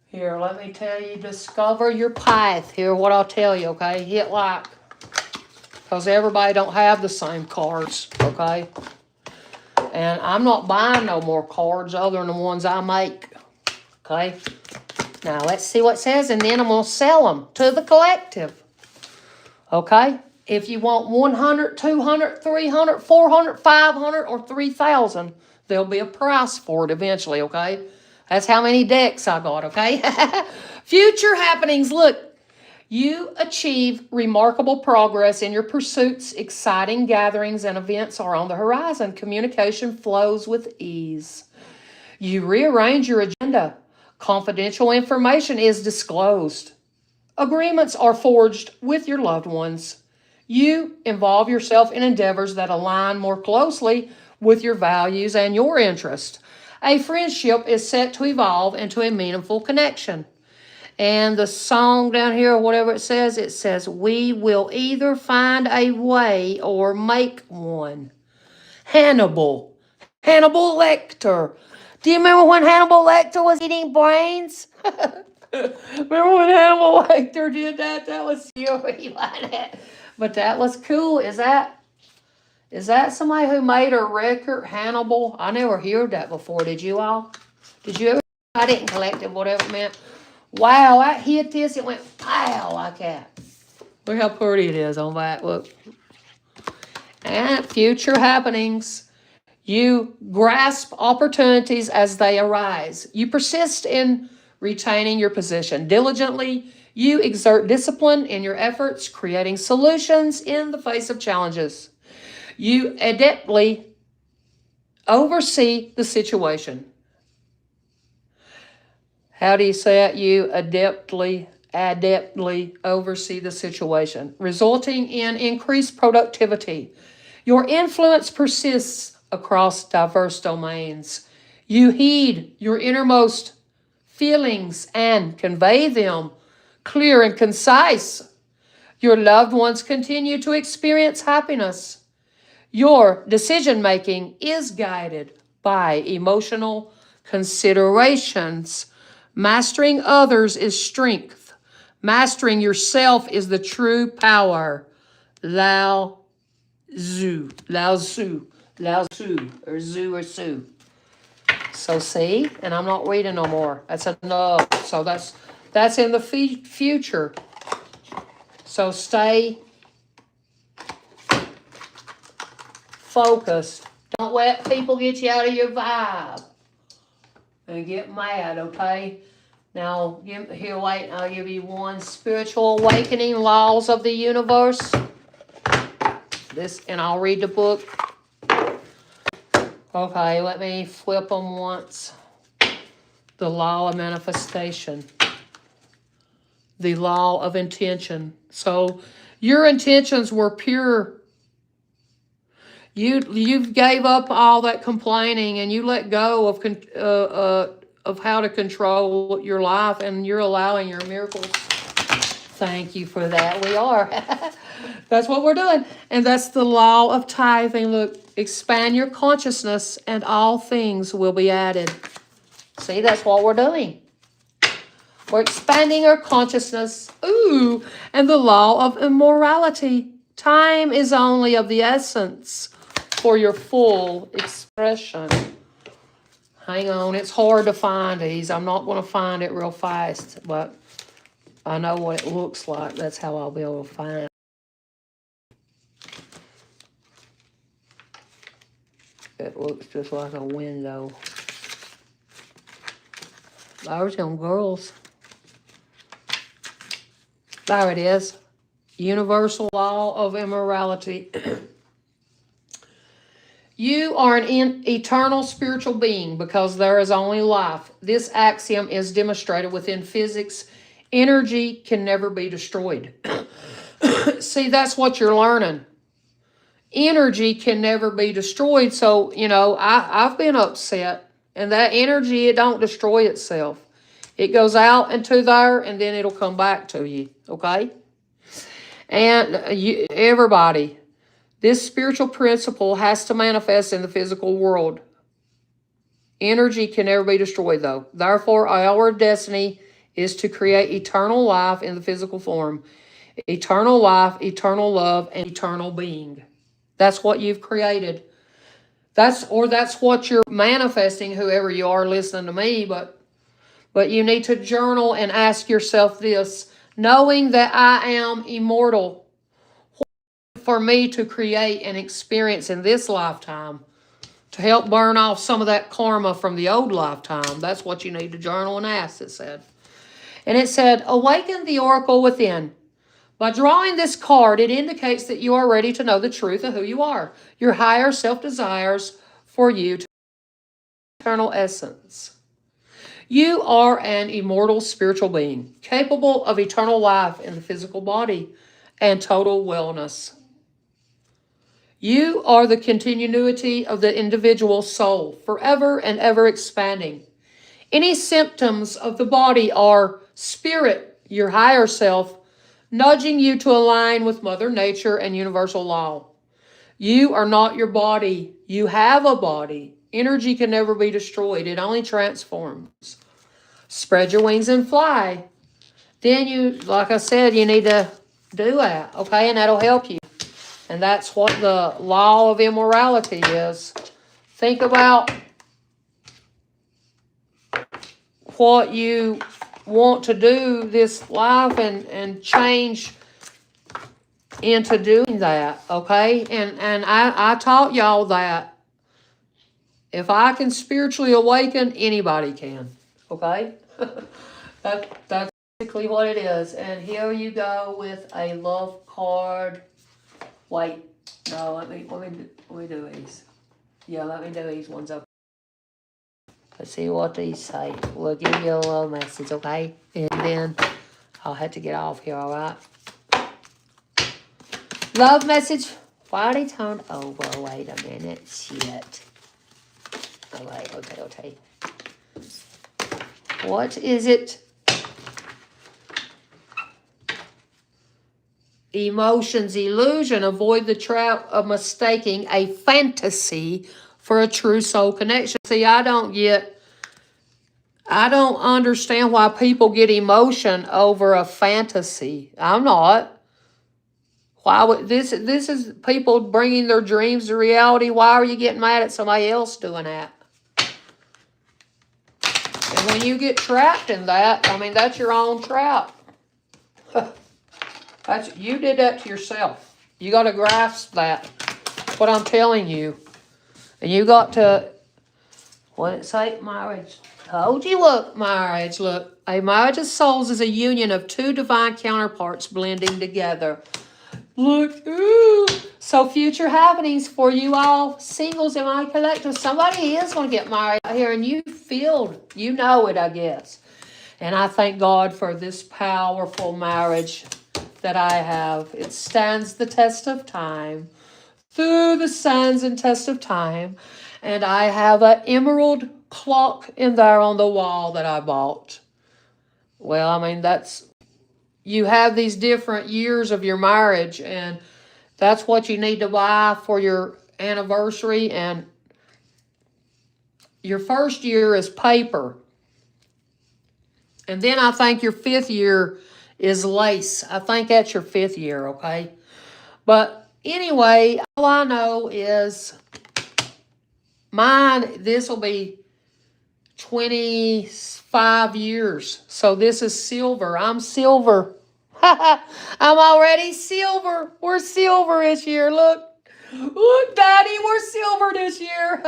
Here, let me tell you, discover your path. Here, what I'll tell you, okay? Hit like. Because everybody don't have the same cards, okay? And I'm not buying no more cards other than the ones I make, okay? Now, let's see what it says, and then I'm going to sell them to the collective, okay? If you want 100, 200, 300, 400, 500, or 3,000, there'll be a price for it eventually, okay? That's how many decks I got, okay? Future happenings, look. You achieve remarkable progress in your pursuits. Exciting gatherings and events are on the horizon. Communication flows with ease. You rearrange your agenda. Confidential information is disclosed. Agreements are forged with your loved ones. You involve yourself in endeavors that align more closely with your values and your interests. A friendship is set to evolve into a meaningful connection. And the song down here, or whatever it says, we will either find a way or make one. Hannibal Lecter. Do you remember when Hannibal Lecter was eating brains? Remember when Hannibal Lecter did that? That was silly. But that was cool. Is that somebody who made a record, Hannibal? I never heard that before. Did you all? Did you ever? I didn't collect it, whatever it meant. Wow, I hit this. It went pow like that. Look how pretty it is on that. Look. And future happenings. You grasp opportunities as they arise. You persist in retaining your position. Diligently, you exert discipline in your efforts, creating solutions in the face of challenges. You adeptly oversee the situation. How do you say it? You adeptly oversee the situation, resulting in increased productivity. Your influence persists across diverse domains. You heed your innermost feelings and convey them clear and concise. Your loved ones continue to experience happiness. Your decision making is guided by emotional considerations. Mastering others is strength. Mastering yourself is the true power. Lao Tzu. Lao Tzu. Lao Tzu. Or Zhu or Su. So see, and I'm not reading no more. That's enough. So that's in the future. So stay focused. Don't let people get you out of your vibe and get mad, okay? Now, here, wait, I'll give you one. Spiritual Awakening, Laws of the Universe. This, and I'll read the book. Okay, let me flip them once. The Law of Manifestation. The Law of Intention. So, your intentions were pure. You gave up all that complaining and you let go of how to control your life, and you're allowing your miracles. Thank you for that. We are. That's what we're doing. And that's the law of tithing. Look, expand your consciousness and all things will be added. See, that's what we're doing. We're expanding our consciousness. Ooh, and the law of immorality. Time is only of the essence for your full expression. Hang on, it's hard to find these. I'm not going to find it real fast, but I know what it looks like. That's how I'll be able to find it. It looks just like a window. There's them girls. There it is. Universal law of immorality. You are an eternal spiritual being because there is only life. This axiom is demonstrated within physics. Energy can never be destroyed. See, that's what you're learning. Energy can never be destroyed. So, you know, I've been upset. And that energy, it don't destroy itself. It goes out into there and then it'll come back to you. Okay? And everybody, this spiritual principle has to manifest in the physical world. Energy can never be destroyed, though. Therefore, our destiny is to create eternal life in the physical form. Eternal life, eternal love, and eternal being. That's what you've created. That's what you're manifesting, whoever you are listening to me. But you need to journal and ask yourself this. Knowing that I am immortal, for me to create an experience in this lifetime to help burn off some of that karma from the old lifetime. That's what you need to journal and ask, it said. And it said, awaken the oracle within. By drawing this card, it indicates that you are ready to know the truth of who you are. Your higher self desires for you to eternal essence. You are an immortal spiritual being, capable of eternal life in the physical body and total wellness. You are the continuity of the individual soul, forever and ever expanding. Any symptoms of the body are spirit, your higher self, nudging you to align with Mother Nature and universal law. You are not your body. You have a body. Energy can never be destroyed. It only transforms. Spread your wings and fly. Then you, like I said, you need to do that, okay? And that'll help you. And that's what the law of immorality is. Think about what you want to do this life and change into doing that, okay? And I taught y'all that if I can spiritually awaken, anybody can, okay? That's basically what it is. And here you go with a love card. Wait, no, let me do these. Yeah, let me do these ones up. Let's see what these say. We'll give you a little message, okay? And then I'll have to get off here, all right? Love message. Why they turned over? Wait a minute. Shit. All right, okay. What is it? emotions illusion. Avoid the trap of mistaking a fantasy for a true soul connection. See, I don't understand why people get emotion over a fantasy. I'm not. Why would this is people bringing their dreams to reality. Why are you getting mad at somebody else doing that? And when you get trapped in that, I mean, that's your own trap. You did that to yourself. You got to grasp that. What I'm telling you. And you got to, what did it say? Marriage. Told you what marriage. Look, a marriage of souls is a union of two divine counterparts blending together. Look, ooh. So future happenings for you all singles in my collective. Somebody is going to get married out here, and you know it, I guess. And I thank God for this powerful marriage that I have. It stands the test of time. Through the sands and test of time. And I have an emerald clock in there on the wall that I bought. Well, I mean, you have these different years of your marriage, and that's what you need to buy for your anniversary. And your first year is paper. And then I think your 5th year is lace. I think that's your 5th year, okay? But anyway, all I know is mine, this will be 25 years. So this is silver. I'm silver. I'm already silver. We're silver this year. Look, Daddy, we're silver this year.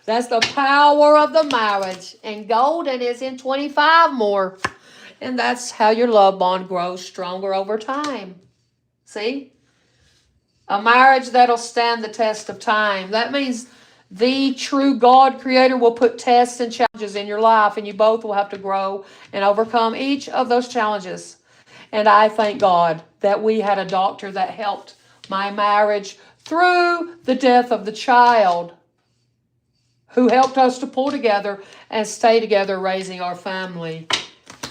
That's the power of the marriage. And golden is in 25 more. And that's how your love bond grows stronger over time. See? A marriage that'll stand the test of time. That means the true God creator will put tests and challenges in your life, and you both will have to grow and overcome each of those challenges. And I thank God that we had a doctor that helped my marriage through the death of the child, who helped us to pull together and stay together, raising our family,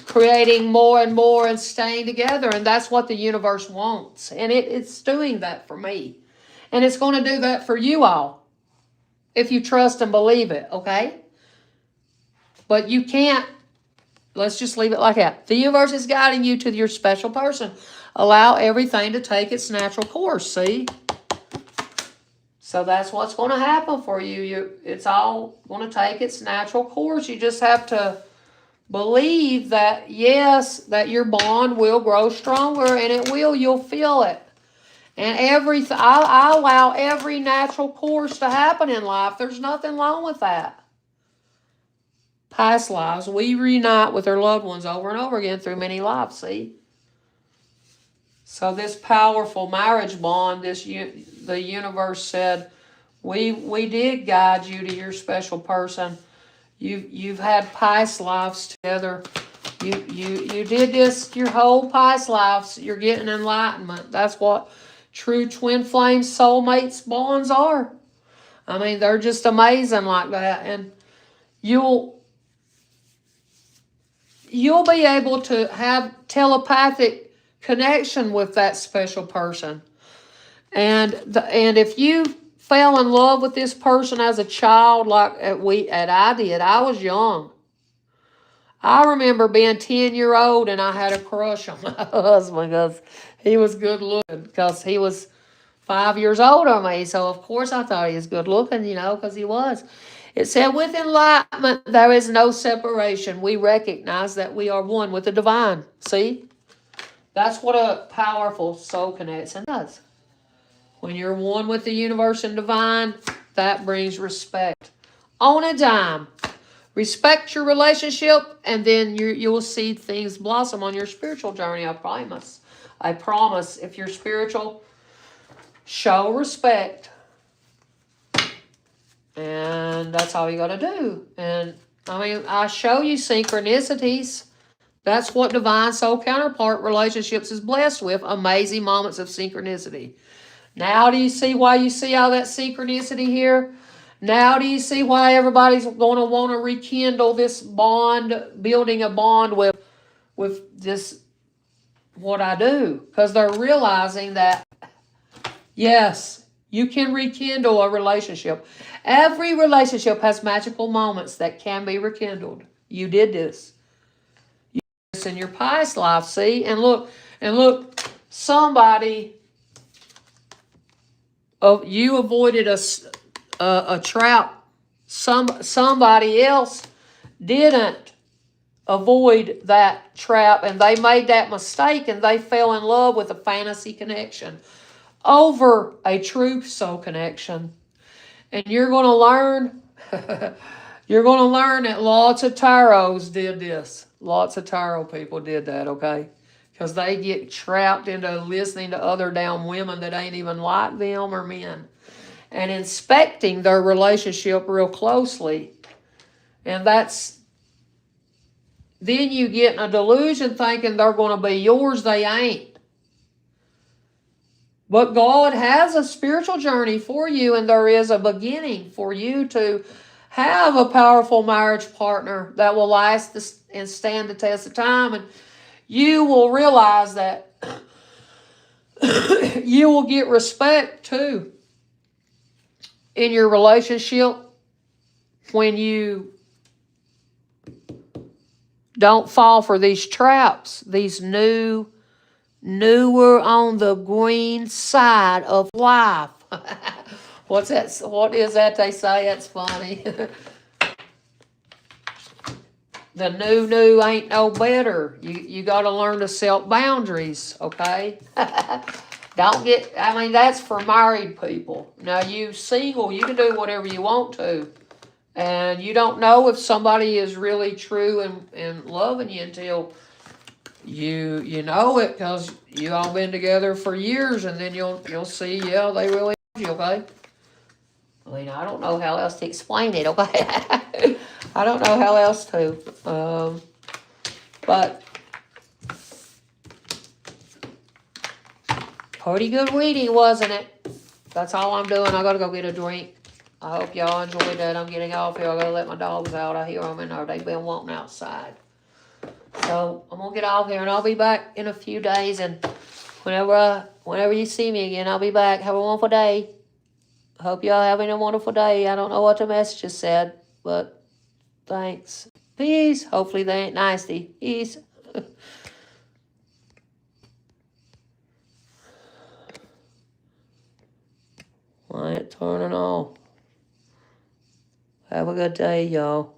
creating more and more and staying together. And that's what the universe wants. And it's doing that for me. And it's going to do that for you all, if you trust and believe it, okay? But you can't, let's just leave it like that. The universe is guiding you to your special person. Allow everything to take its natural course, see? So that's what's going to happen for you. It's all going to take its natural course. You just have to believe that, yes, that your bond will grow stronger, and it will. You'll feel it. And I allow every natural course to happen in life. There's nothing wrong with that. Past lives, we reunite with our loved ones over and over again through many lives, see? So this powerful marriage bond, the universe said, we did guide you to your special person. You've had past lives together. You did this your whole past lives. You're getting enlightenment. That's what true twin flame soulmates bonds are. I mean, they're just amazing like that. And you'll be able to have telepathic connection with that special person. And if you fell in love with this person as a child, like I did, I was young. I remember being 10-year-old and I had a crush on my husband because he was good looking, because he was 5 years older than me. So of course I thought he was good looking, because he was. It said, with enlightenment, there is no separation. We recognize that we are one with the divine. See? That's what a powerful soul connection does. When you're one with the universe and divine, that brings respect. On a dime. Respect your relationship, and then you will see things blossom on your spiritual journey, I promise. I promise. If you're spiritual, show respect. And that's all you got to do. And, I show you synchronicities. That's what divine soul counterpart relationships is blessed with. Amazing moments of synchronicity. Now do you see why you see all that synchronicity here? Now do you see why everybody's going to want to rekindle this bond, building a bond with this what I do, because they're realizing that, yes, you can rekindle a relationship. Every relationship has magical moments that can be rekindled. You did this. You did this in your past life, see? And look, somebody, you avoided a trap. Somebody else didn't avoid that trap, and they made that mistake, and they fell in love with a fantasy connection over a true soul connection. And you're going to learn, you're going to learn that lots of tarots did this. Lots of tarot people did that, okay? Because they get trapped into listening to other damn women that ain't even like them or men, and inspecting their relationship real closely. And then you get in a delusion thinking they're going to be yours. They ain't. But God has a spiritual journey for you, and there is a beginning for you to have a powerful marriage partner that will last and stand the test of time. And you will realize that you will get respect too in your relationship when you don't fall for these traps, these newer on the green side of life. What's that? What is that they say? That's funny. The new ain't no better. You got to learn to set boundaries, okay? I mean, that's for married people. Now, you single, you can do whatever you want to. And you don't know if somebody is really true and loving you until you know it, because you all been together for years, and then you'll see, yeah, they really love you, okay? I mean, I don't know how else to explain it, okay? I don't know how else to. But pretty good reading, wasn't it? That's all I'm doing. I gotta go get a drink. I hope y'all enjoyed that. I'm getting off here. I gotta let my dogs out. I hear them in there. They've been wanting outside. So I'm gonna get off here, and I'll be back in a few days. And whenever you see me again, I'll be back. Have a wonderful day. Hope y'all having a wonderful day. I don't know what the messages said, but thanks. Peace. Hopefully they ain't nasty. Peace. Why ain't turning off? Have a good day, y'all.